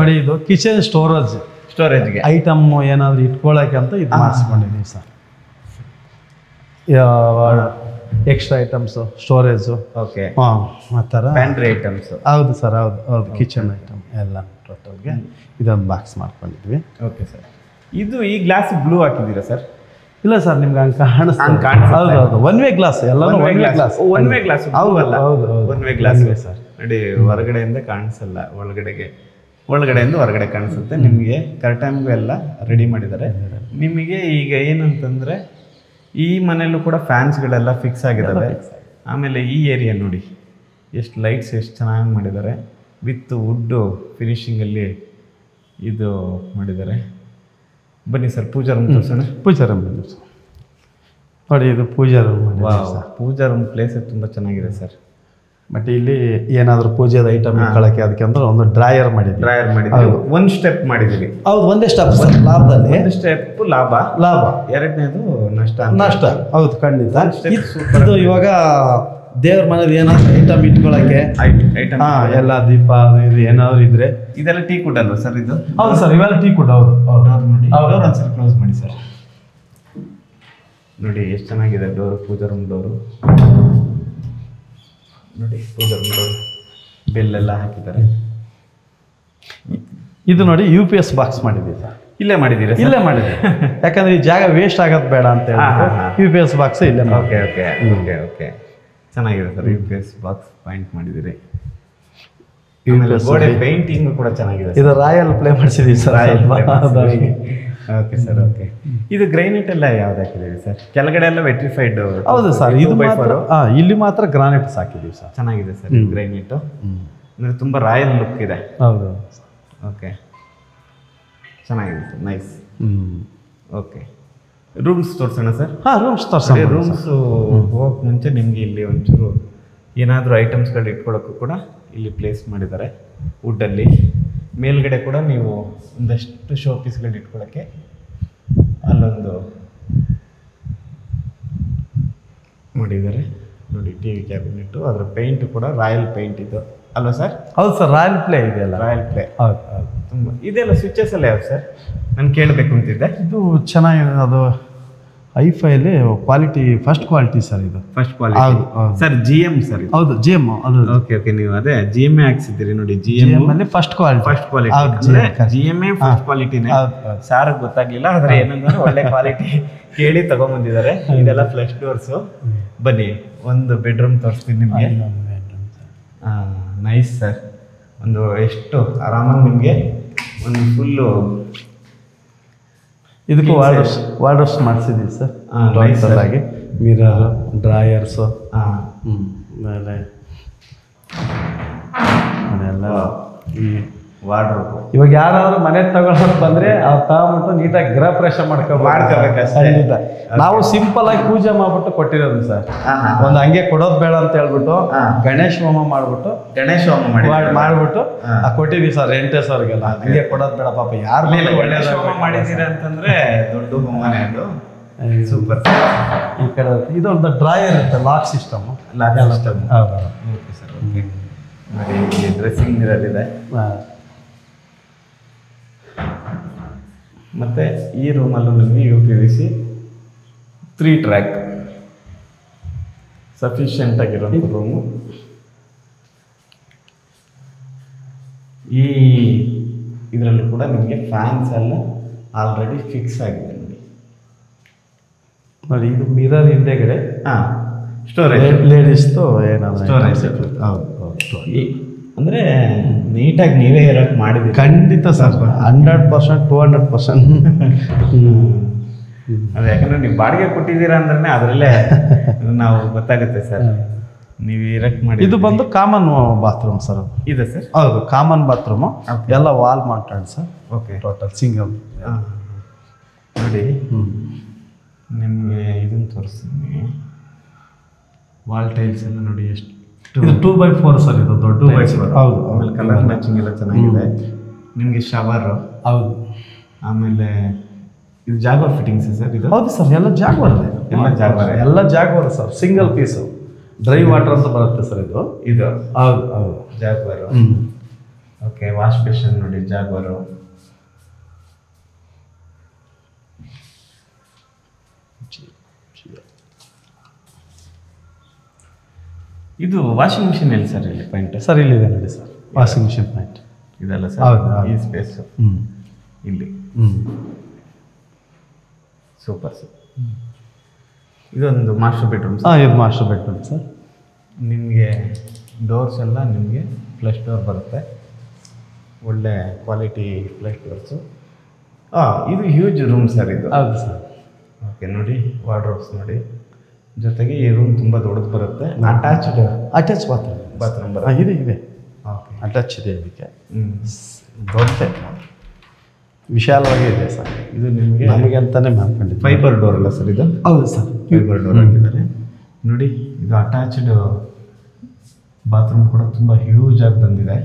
ನೋಡಿ ಇದು ಕಿಚನ್ ಸ್ಟೋರೇಜ್ಗೆ ಐಟಮ್ ಏನಾದರೂ ಇಟ್ಕೊಳ್ಳೋಕೆ ಅಂತ ಇದು ಮಾಡಿಸ್ಕೊಂಡಿದ್ದೀವಿ sir. Extra items, storage. Okay, ಆ ಥರ ಪ್ಯಾಂಟ್ರಿ ಐಟಮ್ಸ್. ಹೌದು ಸರ್, ಹೌದು. ಕಿಚನ್ ಐಟಮ್ ಎಲ್ಲ ಟೋಟಲ್ಗೆ ಇದೊಂದು ಬಾಕ್ಸ್ ಮಾಡ್ಕೊಂಡಿದ್ವಿ. Okay sir. ಇದು ಈ ಗ್ಲಾಸ್ ಬ್ಲೂ ಹಾಕಿದ್ದೀರಾ ಸರ್? ಇಲ್ಲ ಸರ್, ನಿಮ್ಗೆ ಹಂಗೆ ಕಾಣಿಸ್ತಾ? ಹೌದು, ಒನ್ ವೇ ಗ್ಲಾಸ್ ಎಲ್ಲ. One way glass? ಹೌದು, ಒನ್ ವೇ ಗ್ಲಾಸ್ ಸರ್. ನೋಡಿ, ಹೊರಗಡೆಯಿಂದ ಕಾಣಿಸಲ್ಲ, ಒಳಗಡೆಯಿಂದ ಹೊರಗಡೆ ಕಾಣಿಸುತ್ತೆ. ನಿಮಗೆ ಕರ್ಟನ್ಗೂ ಎಲ್ಲ ರೆಡಿ ಮಾಡಿದ್ದಾರೆ. ನಿಮಗೆ ಈಗ ಏನಂತಂದರೆ ಈ ಮನೆಯಲ್ಲೂ ಕೂಡ ಫ್ಯಾನ್ಸ್ಗಳೆಲ್ಲ ಫಿಕ್ಸ್ ಆಗಿದ್ದಾವೆ. ಆಮೇಲೆ ಈ ಏರಿಯಾ ನೋಡಿ ಎಷ್ಟು ಲೈಟ್ಸ್ ಎಷ್ಟು ಚೆನ್ನಾಗಿ ಮಾಡಿದ್ದಾರೆ. ವಿತ್ ವುಡ್ಡು ಫಿನಿಶಿಂಗಲ್ಲಿ ಇದು ಮಾಡಿದ್ದಾರೆ. ಬನ್ನಿ ಸರ್, ಪೂಜಾ ರೂಮ್ ತೋರಿಸೋಣ. ಪೂಜಾ ರೂಮ್ ನೋಡಿ, ಇದು ಪೂಜಾ ರೂಮ್. ಪೂಜಾ ರೂಮ್ ಪ್ಲೇಸ್ ತುಂಬ ಚೆನ್ನಾಗಿದೆ ಸರ್. ಬಟ್ ಇಲ್ಲಿ ಏನಾದರೂ ಪೂಜೆದ ಐಟಮ್ ಇಟ್ಕೊಳ್ಳೋಕೆ ಅದಕ್ಕೆ ಅಂದ್ರೆ ಒಂದು ಡ್ರಾಯರ್ ಮಾಡಿದ್ವಿ. ಒಂದು ಸ್ಟೆಪ್ ಮಾಡಿದ್ದೀವಿ. ಹೌದು, ಒಂದೇ ಸ್ಟೆಪ್ ಸರ್. ಲಾಭದಲ್ಲಿ ಒಂದು ಸ್ಟೆಪ್ ಲಾಭ, ಎರಡನೇದು ನಷ್ಟ. ಹೌದು, ಖಂಡಿತ. ಇದು ಇವಾಗ ದೇವ್ರ ಮನೇಲಿ ಏನಾದ್ರು ಐಟಮ್ ಇಟ್ಕೊಳ್ಳೋಕೆ ಎಲ್ಲ ದೀಪ ಇದು ಏನಾದ್ರು ಇದ್ರೆ ಇದೆಲ್ಲ ಟೀ ಕುಡ್ ಅಲ್ವಾ ಸರ್ ಇದು? ಹೌದು ಸರ್, ಇವೆಲ್ಲ ಟೀ ಕುಡ್. ಹೌದು ನೋಡಿ, ಒಂದ್ಸಲ ಕ್ಲೋಸ್ ಮಾಡಿ ಸರ್. ನೋಡಿ ಎಷ್ಟು ಚೆನ್ನಾಗಿದೆ ಡೋರು, ಪೂಜಾ ರೂಮ್ ಡೋರು ನೋಡಿ. ಪೂಜಾ ರೂಮ್ ಡೋರು ಬೆಲ್ಲೆಲ್ಲ ಹಾಕಿದ್ದಾರೆ. ಇದು ನೋಡಿ UPS ಬಾಕ್ಸ್ ಮಾಡಿದ್ದೀವಿ ಸರ್. ಇಲ್ಲೇ ಮಾಡಿದ್ದೀರಾ? ಇಲ್ಲೇ ಮಾಡಿದ್ದೀವಿ, ಯಾಕಂದ್ರೆ ಈ ಜಾಗ ವೇಸ್ಟ್ ಆಗೋದು ಬೇಡ ಅಂತ ಹೇಳಿ UPS ಬಾಕ್ಸ್ ಇಲ್ಲೇ. ಓಕೆ ಓಕೆ ಓಕೆ ಓಕೆ, ಚೆನ್ನಾಗಿದೆ ಸರ್. UPS ಬಾಕ್ಸ್ ಪಾಯಿಂಟ್ ಮಾಡಿದ್ದೀರಿ. ಗೋಡೆ ಪೇಂಟಿಂಗ್ ಕೂಡ ಚೆನ್ನಾಗಿದೆ. ಇದು ರಾಯಲ್ ಪ್ಲೇ ಮಾಡಿಸಿದೀವಿ ಸರ್. Okay sir, okay. ಇದು ಗ್ರೈನೇಟ್ ಎಲ್ಲ ಯಾವ್ದು ಹಾಕಿದ್ದೀವಿ ಸರ್? ಕೆಳಗಡೆ ಎಲ್ಲ ವೆಟ್ರಿಫೈಡ್? ಹೌದು ಸರ್, ಇದು ಇಲ್ಲಿ ಮಾತ್ರ ಗ್ರಾನೈಟ್ಸ್ ಹಾಕಿದ್ದೀವಿ ಸರ್. ಚೆನ್ನಾಗಿದೆ ಸರ್ ಗ್ರೈನೇಟು, ಅಂದರೆ ತುಂಬ ರಾಯಲ್ ಲುಕ್ ಇದೆ. ಹೌದು, ಓಕೆ, ಚೆನ್ನಾಗಿದೆ ಸರ್, ನೈಸ್. ಓಕೆ, ರೂಮ್ಸ್ ತೋರಿಸೋಣ ಸರ್? ರೂಮ್ಸ್ ತೋರಿಸೋಣ. ರೂಮ್ಸ್ ಹೋಗೋಕೆ ಮುಂಚೆ ನಿಮಗೆ ಇಲ್ಲಿ ಒಂಚೂರು ಏನಾದರೂ ಐಟಮ್ಸ್ಗಳು ಇಟ್ಕೊಳ್ಳೋಕ್ಕೂ ಕೂಡ ಇಲ್ಲಿ ಪ್ಲೇಸ್ ಮಾಡಿದ್ದಾರೆ ವುಡ್ಡಲ್ಲಿ. ಮೇಲ್ಗಡೆ ಕೂಡ ನೀವು ಒಂದಷ್ಟು ಶೋ ಪೀಸ್ಗಳು ಇಟ್ಕೊಳ್ಳೋಕ್ಕೆ ಅಲ್ಲೊಂದು ಮಾಡಿದ್ದಾರೆ ನೋಡಿ. TV ಕ್ಯಾಬಿನೆಟ್ಟು, ಅದರ ಪೇಂಟ್ ಕೂಡ ರಾಯಲ್ ಪೇಂಟ್ ಇದು ಅಲ್ವಾ ಸರ್? ಹೌದು ಸರ್, ರಾಯಲ್ ಪ್ಲೇ ಇದೆಯಲ್ಲ. ರಾಯಲ್ ಪ್ಲೇ, ಹೌದು ಹೌದು. ತುಂಬ ಇದೆಲ್ಲ ಸ್ವಿಚಸ್ ಎಲ್ಲ ಯಾವ್ದು ಸರ್? ನಾನು ಕೇಳಬೇಕು ಅಂತಿದ್ದೆ. ಇದು ಚೆನ್ನಾಗಿದೆ, ಅದು ಐಫೈಲಿ ಕ್ವಾಲಿಟಿ, ಫಸ್ಟ್ ಕ್ವಾಲಿಟಿ ಸರ್. ಇದು first quality sir. GM sir? ಹೌದು, GM. ಅದು ಓಕೆ ಓಕೆ, ನೀವು ಅದೇ GM ಹಾಕ್ಸಿದ್ದೀರಿ ನೋಡಿ. GM ಅಲ್ಲಿ ಫಸ್ಟ್ ಕ್ವಾಲಿಟಿ. GM ಫಸ್ಟ್ ಕ್ವಾಲಿಟಿನೇ. ಸಾರ್ ಗೊತ್ತಾಗ್ಲಿಲ್ಲ, ಆದ್ರೆ ಏನಂದ್ರೆ ಒಳ್ಳೆ ಕ್ವಾಲಿಟಿ ಕೇಳಿ ತಗೊಂಡ್ಬಂದಿದ್ದಾರೆ. ಇದೆಲ್ಲ ಫ್ಲಶ್ ಡೋರ್ಸು. ಬನ್ನಿ ಒಂದು ಬೆಡ್ರೂಮ್ ತೋರಿಸ್ತೀನಿ ನಿಮಗೆ. Nice sir. ಒಂದು ಎಷ್ಟು ಆರಾಮಾಗಿ ನಿಮಗೆ ಒಂದು ಫುಲ್ಲು ಇದಕ್ಕೂ ವಾರ್ಡ್ರೋಬ್ಸ್ ಮಾಡಿಸಿದ್ದೀವಿ ಸರ್. ಆಗಿ ಮಿರರು, ಡ್ರಾಯರ್ಸು, ಆಮೇಲೆ ಅದೆಲ್ಲ ಈ ವಾರ್ಡ್ರೋಬ್. ಇವಾಗ ಯಾರಾದ್ರೂ ಮನೆ ತಗೊಳಕ್ ಬಂದ್ರೆ ಅವ್ರು ತಗೊಂಬಿಟ್ಟು ನೀಟಾಗಿ ಗೃಹ ಪ್ರವೇಶ ಮಾಡ್ಕೋಬೇಕು. ನಾವು ಸಿಂಪಲ್ ಆಗಿ ಪೂಜೆ ಮಾಡ್ಬಿಟ್ಟು ಕೊಟ್ಟಿರೋದು ಸರ್. ಒಂದು ಹಂಗೆ ಕೊಡೋದು ಬೇಡ ಅಂತ ಹೇಳ್ಬಿಟ್ಟು ಗಣೇಶ ಹೋಮ ಮಾಡ್ಬಿಟ್ಟು ಮಾಡ್ಬಿಟ್ಟು ಕೊಟ್ಟಿದ್ವಿ ಸರ್. ರೆಂಟೇಸ್ ಅವ್ರಿಗೆಲ್ಲ ಹಂಗೆ ಕೊಡೋದು ಬೇಡ ಪಾಪ. ಯಾರು ಮಾಡಿದೀರ ಅಂತಂದ್ರೆ ದೊಡ್ಡ ಹೋಮನೆ ಅದು. ಸೂಪರ್. ಈ ಕಡೆ ಇದೊಂದು ಡ್ರಾಯರ್ ಇರುತ್ತೆ, lock system. Okay sir, okay. ನೋಡಿ ಡ್ರೆಸ್ಸಿಂಗ್ ಮಿರರ್ ಇದೆ. ಮತ್ತು ಈ ರೂಮಲ್ಲೂ ನಿಮಗೆ UPVC 3 ಟ್ರ್ಯಾಕ್ ಸಫಿಷಿಯೆಂಟ್ ಆಗಿರೋಂಥ ರೂಮು. ಈ ಇದರಲ್ಲೂ ಕೂಡ ನಿಮಗೆ ಫ್ಯಾನ್ಸ್ ಎಲ್ಲ ಆಲ್ರೆಡಿ ಫಿಕ್ಸ್ ಆಗಿದೆ ನೋಡಿ. ನೋಡಿ, ಇದು ಮಿರರ್ ಹಿಂದೆಗಡೆ ಸ್ಟೋರೇಜ್, ಲೇಡೀಸ್ದು ಏನಾದ್ರು ಸ್ಟೋರೇಜ್. ಹೌದು, ಅಂದರೆ ನೀಟಾಗಿ ನೀವೇ ಇರೋಕ್ಕೆ ಮಾಡಿದ್ವಿ. ಖಂಡಿತ ಸರ್, 100%, 200%. ಅದು ಯಾಕಂದರೆ ನೀವು ಬಾಡಿಗೆ ಕೊಟ್ಟಿದ್ದೀರಾ ಅಂದ್ರೆ ಅದರಲ್ಲೇ ನಾವು ಗೊತ್ತಾಗುತ್ತೆ ಸರ್ ನೀವು ಇರಕ್ಕೆ ಮಾಡಿ. ಇದು ಬಂದು ಕಾಮನ್ ಬಾತ್ರೂಮ್ ಸರ್. ಇದೆ ಸರ್? ಹೌದು, ಕಾಮನ್ ಬಾತ್ರೂಮು. ಎಲ್ಲ wall mounted sir. Okay, total single. ನೋಡಿ ನಿಮಗೆ ಇದನ್ನು ತೋರಿಸ್ತೀನಿ. ವಾಲ್ ಟೈಲ್ಸ್ ಎಲ್ಲ ನೋಡಿ ಎಷ್ಟು. ಇದು 2x4 ಸರ್. ಇದು ದೊಡ್ಡ 2x4. ಹೌದು. ಆಮೇಲೆ ಕಲರ್ ಮ್ಯಾಚಿಂಗ್ ಎಲ್ಲ ಚೆನ್ನಾಗಿದೆ. ನಿಮಗೆ ಶವರು. ಹೌದು. ಆಮೇಲೆ ಇದು ಜಾಗ್ವಾರ್ ಫಿಟ್ಟಿಂಗ್ಸ್ ಸರ್? ಇದು ಹೌದು ಸರ್, ಎಲ್ಲ ಜಾಗ್ವಾರ್. ಎಲ್ಲ Jaguar sir. Single piece dry water ಅಂತ ಬರುತ್ತೆ ಸರ್ ಇದು. ಹೌದು ಹೌದು, ಜಾಗ್ವಾರು. ಓಕೆ, ವಾಶ್ ಬೇಸಿನ್ ನೋಡಿ ಜಾಗ್ವಾರು. ಇದು ವಾಷಿಂಗ್ ಮಿಷಿನ್ ಎಲ್ಲಿ ಸರ್? ಇಲ್ಲಿ ಪಾಯಿಂಟ್ ಸರ್ ಇಲ್ಲಿದೆ ನೋಡಿ ಸರ್, ವಾಷಿಂಗ್ ಮಿಷಿನ್ ಪಾಯಿಂಟ್ ಇದೆಲ್ಲ ಸರ್. ಹೌದು, ಈ ಸ್ಪೇಸು ಇಲ್ಲಿ. Super sir. ಇದೊಂದು ಮಾಸ್ಟರ್ ಬೆಡ್ರೂಮ್ ಸರ್. ಇದು ಮಾಸ್ಟರ್ ಬೆಡ್ರೂಮ್ ಸರ್. ನಿಮಗೆ ಡೋರ್ಸ್ ಎಲ್ಲ ನಿಮಗೆ ಫ್ಲಶ್ ಡೋರ್ ಬರುತ್ತೆ, ಒಳ್ಳೆ ಕ್ವಾಲಿಟಿ ಫ್ಲಶ್ ಡೋರ್ಸು. ಇದು ಹ್ಯೂಜ್ ರೂಮ್ ಸರ್ ಇದು. ಹೌದು ಸರ್. ಓಕೆ, ನೋಡಿ ವಾರ್ಡ್ರೋಬ್ಸ್ ನೋಡಿ. ಜೊತೆಗೆ ಈ ರೂಮ್ ತುಂಬ ದೊಡ್ಡದು ಬರುತ್ತೆ. ಅಟ್ಯಾಚ್ ಬಾತ್ರೂಮ್ ಬರುತ್ತೆ. ಇದೆ. ಓಕೆ, ಅಟ್ಯಾಚ್ ಇದೆ. ಇದಕ್ಕೆ ದೊಡ್ಡ ವಿಶಾಲವಾಗಿ ಇದೆ ಸರ್. ಇದು ನಿಮಗೆ ನಮಗೆ ಅಂತಾನೆ ಮಾಡ್ಕೊಂಡಿದ್ದು. ಫೈಬರ್ ಡೋರ್ ಅಲ್ಲ ಸರ್ ಇದು? ಹೌದು ಸರ್, ಫೈಬರ್ ಡೋರ್ ಹಾಕಿದ್ದಾರೆ ನೋಡಿ. ಇದು ಅಟ್ಯಾಚ್ಡ್ ಬಾತ್ರೂಮ್ ಕೂಡ ತುಂಬ ಹ್ಯೂಜ್ ಆಗಿ ಬಂದಿದೆ.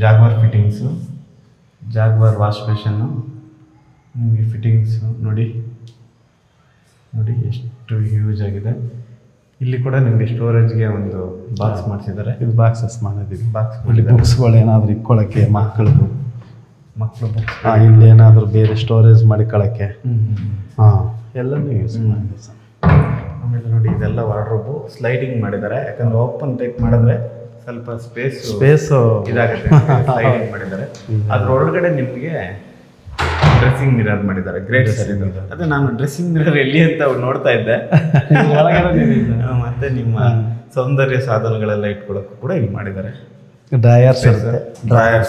ಜಾಗ್ವಾರ್ ಫಿಟ್ಟಿಂಗ್ಸು, ಜಾಗ್ವಾರ್ ವಾಶ್ ಬೇಷನ್ನು, ನಿಮಗೆ ಫಿಟ್ಟಿಂಗ್ಸು ನೋಡಿ ಎಷ್ಟು ಹ್ಯೂಜ್ ಆಗಿದೆ. ಇಲ್ಲಿ ಕೂಡ ನಿಮಗೆ ಸ್ಟೋರೇಜ್ಗೆ ಒಂದು ಬಾಕ್ಸ್ ಮಾಡಿಸಿದ್ದಾರೆ. ಇದು ಬಾಕ್ಸಸ್ ಮಾಡಿದ್ದೀವಿ. ಇಲ್ಲಿ ಬುಕ್ಸ್ಗಳು ಏನಾದರೂ ಇಟ್ಕೊಳ್ಳೋಕ್ಕೆ ಮಕ್ಕಳು ಬುಕ್ಸ್, ಇಲ್ಲಿ ಏನಾದರೂ ಬೇರೆ ಸ್ಟೋರೇಜ್ ಮಾಡಿಕೊಳ್ಳೋಕ್ಕೆ ಎಲ್ಲನೂ ಯೂಸ್ ಮಾಡಿದೆ ಸರ್. ಆಮೇಲೆ ನೋಡಿ ಇದೆಲ್ಲ ವಾರ್ಡ್ರೋಬು ಸ್ಲೈಡಿಂಗ್ ಮಾಡಿದ್ದಾರೆ. ಯಾಕಂದರೆ ಓಪನ್ ಟೈಪ್ ಮಾಡಿದ್ರೆ ಸ್ವಲ್ಪ ಸ್ಪೇಸು ಇದಾಗುತ್ತೆ, ಸ್ಲೈಡಿಂಗ್ ಮಾಡಿದ್ದಾರೆ. ಅದ್ರೊಳಗಡೆ ನಿಮಗೆ ಡ್ರೆಸ್ಸಿಂಗ್ ಮಿರರ್ ಮಾಡಿದ್ದಾರೆ. ಗ್ರೇಟ್ ಸರ್ ಇದು. ಅದೇ ನಾನು ಡ್ರೆಸ್ಸಿಂಗ್ ಮಿರರ್ ಎಲ್ಲಿ ಅಂತ ನೋಡ್ತಾ ಇದ್ದೆ. ಮತ್ತೆ ನಿಮ್ಮ ಸೌಂದರ್ಯ ಸಾಧನಗಳೆಲ್ಲ ಇಟ್ಕೊಳ್ಳೋಕ್ಕೂ ಕೂಡ ಇಲ್ಲಿ ಮಾಡಿದ್ದಾರೆ. ಡ್ರೈಯರ್ಸ್ ಇದೆ. ಡ್ರೈಯರ್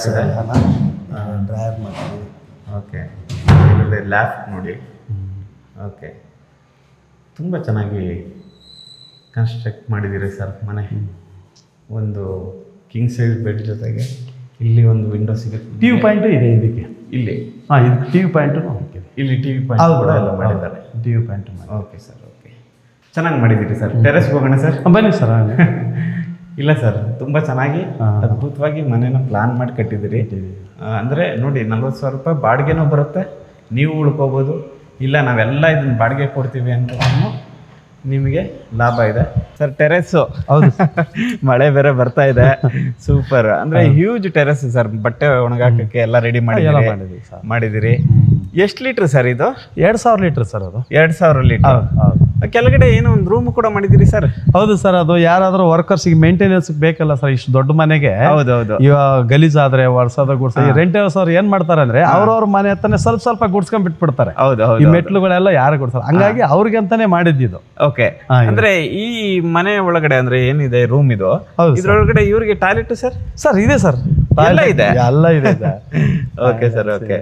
ಮಾಡ್ತೀವಿ. ಓಕೆ, ಲ್ಯಾಪ್ ನೋಡಿ. ಓಕೆ, ತುಂಬ ಚೆನ್ನಾಗಿ ಕನ್ಸ್ಟ್ರಕ್ಟ್ ಮಾಡಿದ್ದೀರಿ ಸರ್ ಮನೆ. ಒಂದು ಕಿಂಗ್ ಸೈಜ್ ಬೆಡ್ ಜೊತೆಗೆ ಇಲ್ಲಿ ಒಂದು ವಿಂಡೋ ಸಿಗುತ್ತೆ. ಟಿವಿ ಪಾಯಿಂಟು ಇದೆ ಇದಕ್ಕೆ. ಇಲ್ಲಿ ಇದು ಟಿವಿ ಪಾಯಿಂಟು ಹಾಕಿದೆ. ಇಲ್ಲಿ ಟಿವಿ ಪಾಯಿಂಟ್ ಕೂಡ ಎಲ್ಲ ಮಾಡಿದ್ದಾರೆ. TV point. Okay sir, okay, ಚೆನ್ನಾಗಿ ಮಾಡಿದ್ದೀರಿ ಸರ್. ಟೆರೆಸ್ಗೆ ಹೋಗೋಣ ಸರ್. ಬನ್ನಿ ಸರ್. ಇಲ್ಲ ಸರ್, ತುಂಬ ಚೆನ್ನಾಗಿ ಅದ್ಭುತವಾಗಿ ಮನೇನ ಪ್ಲಾನ್ ಮಾಡಿ ಕಟ್ಟಿದ್ದೀರಿ. ಅಂದರೆ ನೋಡಿ, 40,000 ರೂಪಾಯಿ ಬಾಡಿಗೆನೂ ಬರುತ್ತೆ, ನೀವು ಉಳ್ಕೋಬೋದು. ಇಲ್ಲ ನಾವೆಲ್ಲ ಇದನ್ನ ಬಾಡಿಗೆ ಕೊಡ್ತೀವಿ ಅಂತ ನಿಮಗೆ ಲಾಭ ಇದೆ ಸರ್. ಟೆರೆಸ್ಸು ಹೌದು, ಮಳೆ ಬೇರೆ ಬರ್ತಾ ಇದೆ. ಸೂಪರ್, ಅಂದರೆ ಹ್ಯೂಜ್ ಟೆರೆಸ್ ಸರ್. ಬಟ್ಟೆ ಒಣಗಾಕಕ್ಕೆ ಎಲ್ಲ ರೆಡಿ ಮಾಡಿದ್ದೀರಿ. ಎಷ್ಟು ಲೀಟ್ರ್ ಸರ್ ಇದು? 2,000 ಲೀಟ್ರ್ ಸರ್. ಅದು 2,000 ಲೀಟರ್. ಕೆಳಗಡೆ ಏನೋ ಒಂದು ರೂಮ್ ಕೂಡ ಮಾಡಿದಿರಿ ಸರ್? ಹೌದು ಸರ್, ಅದು ಯಾರಾದ್ರೂ ವರ್ಕರ್ಸ್ಗೆ ಮೇಂಟೆನೆನ್ಸ್ ಬೇಕಲ್ಲ ಸರ್. ಇಷ್ಟು ದೊಡ್ಡ ಮನೆಗೆ ಹೌದೌದು, ಇವಾಗ ಗಲೀಜಾದ್ರೆ ವರ್ಷದ ಗುಡ್ಸ ರೆಂಟರ್ಸ್ ಅವ್ರು ಏನ್ ಮಾಡ್ತಾರೆ ಅಂದ್ರೆ ಅವ್ರವ್ರ ಮನೆ ಹತ್ತಾನೆ ಸ್ವಲ್ಪ ಗುಡ್ಸ್ಕೊಂಡ್ ಬಿಟ್ಬಿಡ್ತಾರೆ. ಈ ಮೆಟ್ಲುಗಳೆಲ್ಲ ಯಾರು ಕೊಡ್ತಾರೆ, ಹಂಗಾಗಿ ಅವ್ರಿಗೆ ಅಂತಾನೆ ಮಾಡಿದ್ದು. ಓಕೆ, ಅಂದ್ರೆ ಈ ಮನೆ ಒಳಗಡೆ ಅಂದ್ರೆ ಏನಿದೆ ರೂಮ್ ಇದು, ಇದ್ರೊಳಗಡೆ ಇವ್ರಿಗೆ ಟಾಯ್ಲೆಟ್ ಸರ್? ಸರ್ ಇದೆ ಸರ್, ಎಲ್ಲ ಇದೆ. Okay sir, okay.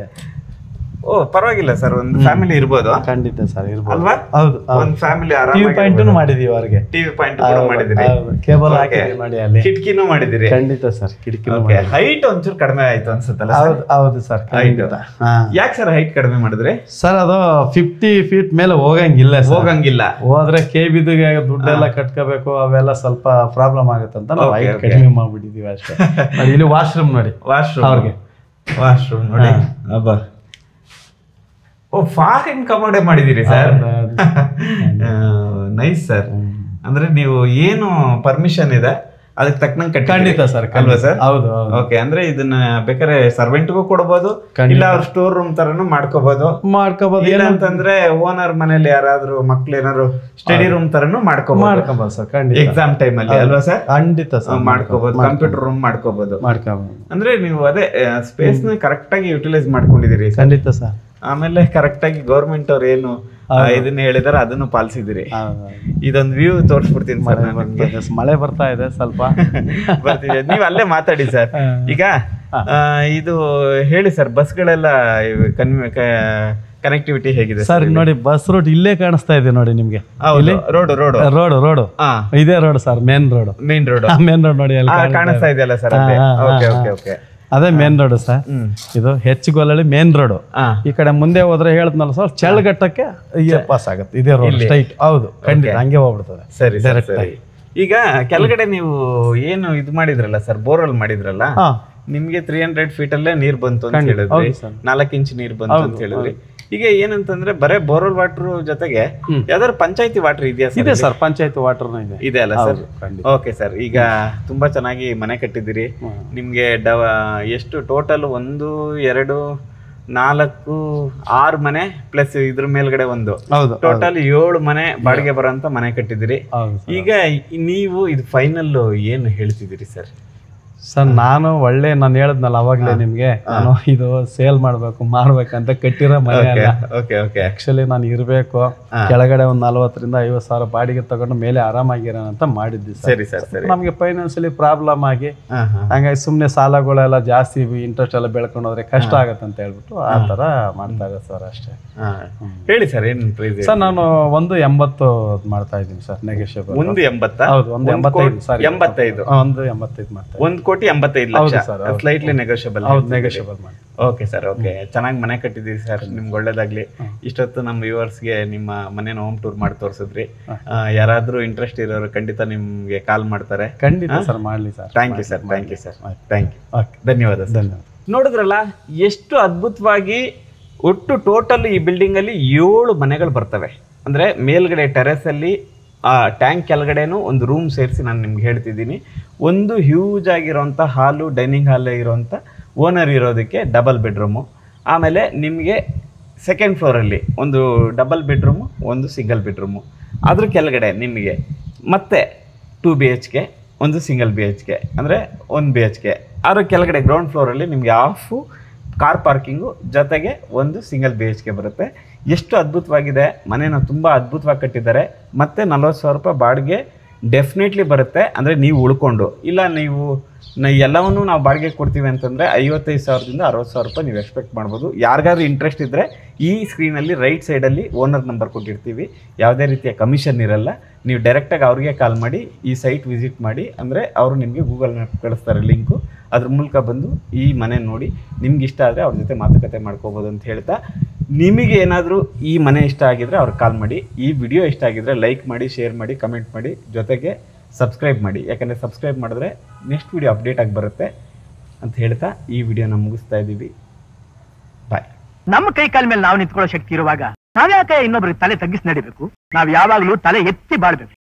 ಓ ಪರವಾಗಿಲ್ಲ ಸರ್, ಒಂದು ಫ್ಯಾಮಿಲಿ ಇರ್ಬೋದು. ಖಂಡಿತ ಸರ್ ಇರ್ಬೋದು ಅಲ್ವಾ? ಹೌದು, ಒಂದು ಫ್ಯಾಮಿಲಿ ಟಿವಿ ಪಾಯಿಂಟ್ ಮಾಡಿದೀವಿ ಅವ್ರಿಗೆ. ಟಿವಿ ಪಾಯಿಂಟ್ ಕೂಡ ಮಾಡಿದಿರಿ, ಕೇಬಲ್ ಹಾಕಿ ಮಾಡಿ, ಅಲ್ಲಿ ಕಿಟಕಿನೂ ಮಾಡಿದಿರಿ. ಖಂಡಿತ ಸರ್, ಕಿಟಕಿ. ಹೈಟ್ ಒಂಚೂರು ಕಡಿಮೆ ಆಯ್ತು ಅನ್ಸುತ್ತಲ್ಲ? ಹೌದು ಸರ್, ಹೈಟ್. ಯಾಕೆ ಸರ್ ಹೈಟ್ ಕಡಿಮೆ ಮಾಡಿದ್ರಿ ಸರ್? ಅದು 50 ಫೀಟ್ ಮೇಲೆ ಹೋಗಂಗಿಲ್ಲ. ಹೋದ್ರೆ ಕೇಬಿದಿಗೆ ದುಡ್ಡೆಲ್ಲ ಕಟ್ಕೋಬೇಕು, ಅವೆಲ್ಲ ಸ್ವಲ್ಪ ಪ್ರಾಬ್ಲಮ್ ಆಗುತ್ತಂತ ನಾವು ಹೈಟ್ ಕಡಿಮೆ ಮಾಡ್ಬಿಟ್ಟಿದೀವಿ ಅಷ್ಟೇ. ಇಲ್ಲಿ ವಾಶ್ರೂಮ್ ನೋಡಿ, ಅವ್ರಿಗೆ ವಾಶ್ರೂಮ್ ನೋಡಿ. ಅಬ್ಬಾ, ಓ ಫಾರಿನ್ ಕಮೋಡೆ ಮಾಡಿದಿರಿ ಸರ್. Nice sir. ಅಂದ್ರೆ ನೀವು ಏನು ಪರ್ಮಿಷನ್ ಇದೆ ಅದಕ್ಕೆ ತಕ್ಕನಂಗೆ ಖಂಡಿತ ಸರ್, ಅಲ್ವಾ ಸರ್? ಹೌದು. ಓಕೆ, ಅಂದ್ರೆ ಇದನ್ನ ಬೇಕಾದ್ರೆ ಸರ್ವೆಂಟ್ಗೂ ಕೊಡ್ಬೋದು, ಇಲ್ಲ ಅವ್ರ ಸ್ಟೋರ್ ರೂಮ್ ತರನು ಮಾಡ್ಕೋಬಹುದು. ಇಲ್ಲ ಅಂತಂದ್ರೆ ಓನರ್ ಮನೇಲಿ ಯಾರಾದ್ರೂ ಮಕ್ಳು ಏನಾದ್ರು ಸ್ಟಡಿ ರೂಮ್ ತರನು ಮಾಡ್ಕೋಬಹುದು ಸರ್. ಖಂಡಿತ ಎಕ್ಸಾಮ್ ಟೈಮ್ ಅಲ್ಲಿ, ಅಲ್ವಾ ಸರ್? ಖಂಡಿತ ಸರ್, ಮಾಡ್ಕೋಬಹುದು. ಕಂಪ್ಯೂಟರ್ ರೂಮ್ ಮಾಡ್ಕೋಬಹುದು. ಅಂದ್ರೆ ನೀವು ಅದೇ ಸ್ಪೇಸ್ ನ ಕರೆಕ್ಟ್ ಆಗಿ ಯುಟಿಲೈಸ್ ಮಾಡ್ಕೊಂಡಿದೀರಿ. ಖಂಡಿತ ಸರ್. ಆಮೇಲೆ ಕರೆಕ್ಟ್ ಆಗಿ ಗೌರ್ಮೆಂಟ್ ಅವ್ರು ಏನು ಇದನ್ನ ಹೇಳಿದಾರೆ ಅದನ್ನು ಪಾಲಿಸಿದಿರಿ. ಇದೊಂದು ವ್ಯೂ ತೋರಿಸ್ಬಿಡ್ತೀನಿ ಸರ್. ಮಳೆ ಬರ್ತಾ ಇದೆ ಸ್ವಲ್ಪ, ಬರ್ತೀವಿ, ನೀವು ಅಲ್ಲೇ ಮಾತಾಡಿ ಸರ್. ಈಗ ಇದು ಹೇಳಿ ಸರ್, ಬಸ್ಗಳೆಲ್ಲ ಕನೆಕ್ಟಿವಿಟಿ ಹೇಗಿದೆ ಸರ್? ನೋಡಿ, ಬಸ್ ರೂಟ್ ಇಲ್ಲೇ ಕಾಣಿಸ್ತಾ ಇದೆ ನೋಡಿ ನಿಮ್ಗೆ. ರೋಡ್ ಇದೇ ರೋಡ್ ಸರ್, ಮೇನ್ ರೋಡ್ ನೋಡಿ ಕಾಣಿಸ್ತಾ ಇದೆಯಲ್ಲ ಸರ್? ಅದೇ ಮೇನ್ ರೋಡ್ ಸರ್. ಇದು ಹೆಚ್ಚುಗೊಲ್ಲಳಿ ಮೇನ್ ರೋಡ್. ಈ ಕಡೆ ಮುಂದೆ ಹೋದ್ರೆ ಹೇಳದ್ನಲ್ಲ ಸರ್, ಚಳ್ಳಘಟ್ಟಕ್ಕೆ ಪಾಸ್ ಆಗುತ್ತೆ ಇದೇ ರೋಡ್ ಸ್ಟ್ರೈಟ್. ಹೌದು, ಖಂಡಿತ ಹಂಗೆ ಹೋಗ್ಬಿಡ್ತದೆ. ಸರಿ ಸರಿ. ಈಗ ಕೆಳಗಡೆ ನೀವು ಏನು ಇದು ಮಾಡಿದ್ರಲ್ಲ ಸರ್, ಬೋರ್ವೆಲ್ ಮಾಡಿದ್ರಲ್ಲ, ನಿಮ್ಗೆ 300 ಫೀಟ್ ಅಲ್ಲೇ ನೀರ್ ಬಂತು ಅಂತ ಹೇಳಿದ್ರಿ, 4 ಇಂಚ್ ನೀರ್ ಬಂತು ಅಂತ ಹೇಳಿದ್ರಿ. ಈಗ ಏನಂತಂದ್ರೆ ಬರೇ ಬೋರ್ವೆಲ್ ವಾಟರ್ ಜೊತೆಗೆ ಯಾವ್ದಾದ್ರು ಪಂಚಾಯತಿ ವಾಟರ್ ಇದೆಯಾ? ಇದೆ ಸರ್, ಪಂಚಾಯತಿ ವಾಟರ್ ಇದೆ ಅಲ್ಲ ಸರ್? Okay sir. ಈಗ ತುಂಬಾ ಚೆನ್ನಾಗಿ ಮನೆ ಕಟ್ಟಿದ್ದೀರಿ. ನಿಮ್ಗೆ ಎಷ್ಟು ಟೋಟಲ್ 1, 2, 4, 6 ಮನೆ ಪ್ಲಸ್ ಇದ್ರ ಮೇಲ್ಗಡೆ ಒಂದು, ಟೋಟಲ್ 7 ಮನೆ ಬಾಡಿಗೆ ಬರೋಂತ ಮನೆ ಕಟ್ಟಿದ್ದೀರಿ. ಈಗ ನೀವು ಇದು ಫೈನಲ್ ಏನು ಹೇಳ್ತಿದ್ದೀರಿ ಸರ್? ಸರ್, ನಾನು ಹೇಳಿದ್ನಲ್ಲ ಅವಾಗ್ಲೇ ನಿಮ್ಗೆ, ನಾನು ಇದು ಸೇಲ್ ಮಾಡ್ಬೇಕು ಮಾರ್ಬೇಕಂತ ಕಟ್ಟಿರೋ ಮನೆ ಅಲ್ಲ. ಆಕ್ಚುಲಿ ನಾನು ಇರ್ಬೇಕು ಕೆಳಗಡೆ ಒಂದು 40,000 ರಿಂದ 50,000 ಬಾಡಿಗೆ ತಗೊಂಡು ಮೇಲೆ ಆರಾಮಾಗಿರೋಣ ಅಂತ ಮಾಡಿದ್ವಿ. ಸರಿ ಸರ್. ನಮ್ಗೆ ಫೈನಾನ್ಸಿಯಲಿ ಪ್ರಾಬ್ಲಮ್ ಆಗಿ ಹಂಗಾಗಿ ಸುಮ್ನೆ ಸಾಲಗಳೆಲ್ಲ ಜಾಸ್ತಿ ಇಂಟ್ರೆಸ್ಟ್ ಎಲ್ಲ ಬೆಳ್ಕೊಂಡು ಹೋದ್ರೆ ಕಷ್ಟ ಆಗತ್ತೆ ಅಂತ ಹೇಳ್ಬಿಟ್ಟು ಆ ತರ ಮಾಡ್ತಾ ಇದ್ದೆ ಸರ್, ಅಷ್ಟೇ. ಹೇಳಿ ಸರ್, ಏನು ಪ್ರೈಸ್? ಸರ್, ನಾನು 1.80 ಮಾಡ್ತಾ ಇದ್ದೀನಿ ಸರ್, ನೆಗೋಷಿಯಬಲ್. 1.80? ಹೌದು, 1.85. ಸಾರಿ, 85. 1.85 ಮಾಡ್ತಾ. 1 1,85,00,000 sir, ಸ್ಲೈಟ್ಲಿ ನೆಗೋಷಿಯಬಲ್. ನೆಗೋಷಿಯಬಲ್ ಮಾಡಿ. Okay sir, okay. ಚೆನ್ನಾಗಿ ಮನೆ ಕಟ್ಟಿದ್ದೀರಿ ಸರ್, ನಿಮ್ಗೆ ಒಳ್ಳೇದಾಗ್ಲಿ. ಇಷ್ಟೊತ್ತು ನಮ್ಮ ವ್ಯೂವರ್ಸ್ಗೆ ನಿಮ್ಮ ಮನೇನ ಹೋಮ್ ಟೂರ್ ಮಾಡಿ ತೋರಿಸಿದ್ರಿ. ಯಾರಾದ್ರೂ ಇಂಟ್ರೆಸ್ಟ್ ಇರೋರು ಖಂಡಿತ ನಿಮ್ಗೆ ಕಾಲ್ ಮಾಡ್ತಾರೆ. ಖಂಡಿತ ಸರ್, ಮಾಡ್ಲಿ sir. Thank you sir, thank you sir, thank you, ಧನ್ಯವಾದ ಸರ್. ನೋಡಿದ್ರಲ್ಲ ಎಷ್ಟು ಅದ್ಭುತವಾಗಿ ಒಟ್ಟು ಟೋಟಲ್ ಈ ಬಿಲ್ಡಿಂಗ್ ಅಲ್ಲಿ 7 ಮನೆಗಳು ಬರ್ತವೆ. ಅಂದ್ರೆ ಮೇಲ್ಗಡೆ ಟೆರೆಸ್ ಅಲ್ಲಿ ಟ್ಯಾಂಕ್ ಕೆಳಗಡೆನೂ ಒಂದು ರೂಮ್ ಸೇರಿಸಿ ನಾನು ನಿಮ್ಗೆ ಹೇಳ್ತಿದ್ದೀನಿ. ಒಂದು ಹ್ಯೂಜ್ ಆಗಿರೋಂಥ ಹಾಲು, ಡೈನಿಂಗ್ ಹಾಲ್ ಇರೋಂಥ ಓನರ್ ಇರೋದಕ್ಕೆ ಡಬಲ್ ಬೆಡ್ರೂಮು. ಆಮೇಲೆ ನಿಮಗೆ ಸೆಕೆಂಡ್ ಫ್ಲೋರಲ್ಲಿ ಒಂದು ಡಬಲ್ ಬೆಡ್ರೂಮು, ಒಂದು ಸಿಂಗಲ್ ಬೆಡ್ರೂಮು. ಅದ್ರ ಕೆಳಗಡೆ ನಿಮಗೆ ಮತ್ತೆ 2 BHK, ಒಂದು ಸಿಂಗಲ್ BHK, ಅಂದರೆ 1 BHK. ಅದ್ರ ಕೆಳಗಡೆ ಗ್ರೌಂಡ್ ಫ್ಲೋರಲ್ಲಿ ನಿಮಗೆ ಹಾಫು ಕಾರ್ ಪಾರ್ಕಿಂಗು ಜೊತೆಗೆ ಒಂದು ಸಿಂಗಲ್ BHK ಬರುತ್ತೆ. ಎಷ್ಟು ಅದ್ಭುತವಾಗಿದೆ ಮನೇನ, ತುಂಬ ಅದ್ಭುತವಾಗಿ ಕಟ್ಟಿದ್ದಾರೆ. ಮತ್ತು 40,000 ರೂಪಾಯಿ ಬಾಡಿಗೆ ಡೆಫಿನೆಟ್ಲಿ ಬರುತ್ತೆ. ಅಂದರೆ ನೀವು ಉಳ್ಕೊಂಡು, ಇಲ್ಲ ನೀವು ಎಲ್ಲವನ್ನೂ ನಾವು ಬಾಡಿಗೆ ಕೊಡ್ತೀವಿ ಅಂತಂದರೆ 55,000ದಿಂದ 60,000 ರೂಪಾಯಿ ನೀವು ಎಕ್ಸ್ಪೆಕ್ಟ್ ಮಾಡ್ಬೋದು. ಯಾರಿಗಾದ್ರೂ ಇಂಟ್ರೆಸ್ಟ್ ಇದ್ದರೆ ಈ ಸ್ಕ್ರೀನಲ್ಲಿ ರೈಟ್ ಸೈಡಲ್ಲಿ ಓನರ್ ನಂಬರ್ ಕೊಟ್ಟಿರ್ತೀವಿ. ಯಾವುದೇ ರೀತಿಯ ಕಮಿಷನ್ ಇರಲ್ಲ. ನೀವು ಡೈರೆಕ್ಟಾಗಿ ಅವ್ರಿಗೆ ಕಾಲ್ ಮಾಡಿ ಈ ಸೈಟ್ ವಿಸಿಟ್ ಮಾಡಿ. ಅಂದರೆ ಅವರು ನಿಮಗೆ ಗೂಗಲ್ ಮ್ಯಾಪ್ ಕಳಿಸ್ತಾರೆ ಲಿಂಕು, ಅದ್ರ ಮೂಲಕ ಬಂದು ಈ ಮನೆ ನೋಡಿ ನಿಮ್ಗೆ ಇಷ್ಟ ಆದರೆ ಅವ್ರ ಜೊತೆ ಮಾತುಕತೆ ಮಾಡ್ಕೋಬೋದು ಅಂತ ಹೇಳ್ತಾ, ನಿಮಗೆ ಏನಾದರೂ ಈ ಮನೆ ಇಷ್ಟ ಆಗಿದ್ರೆ ಅವ್ರಿಗೆ ಕಾಲ್ ಮಾಡಿ. ಈ ವಿಡಿಯೋ ಇಷ್ಟ ಆಗಿದ್ರೆ ಲೈಕ್ ಮಾಡಿ, ಶೇರ್ ಮಾಡಿ, ಕಮೆಂಟ್ ಮಾಡಿ, ಜೊತೆಗೆ ಸಬ್ಸ್ಕ್ರೈಬ್ ಮಾಡಿ. ಯಾಕಂದರೆ ಸಬ್ಸ್ಕ್ರೈಬ್ ಮಾಡಿದ್ರೆ ನೆಕ್ಸ್ಟ್ ವಿಡಿಯೋ ಅಪ್ಡೇಟ್ ಆಗಿ ಬರುತ್ತೆ ಅಂತ ಹೇಳ್ತಾ ಈ ವಿಡಿಯೋನ ಮುಗಿಸ್ತಾ ಇದ್ದೀವಿ. ಬಾಯ್. ನಮ್ಮ ಕೈ ಕಾಲ ಮೇಲೆ ನಾವು ನಿಂತ್ಕೊಳ್ಳೋ ಶಕ್ತಿ ಇರುವಾಗ ನಾವ್ಯಾಕೆ ಇನ್ನೊಬ್ರಿಗೆ ತಲೆ ತಗ್ಗಿಸಿ ನಡಿಬೇಕು? ನಾವ್ ಯಾವಾಗ್ಲೂ ತಲೆ ಎತ್ತಿ ಬಾಳ್ಬೇಕು.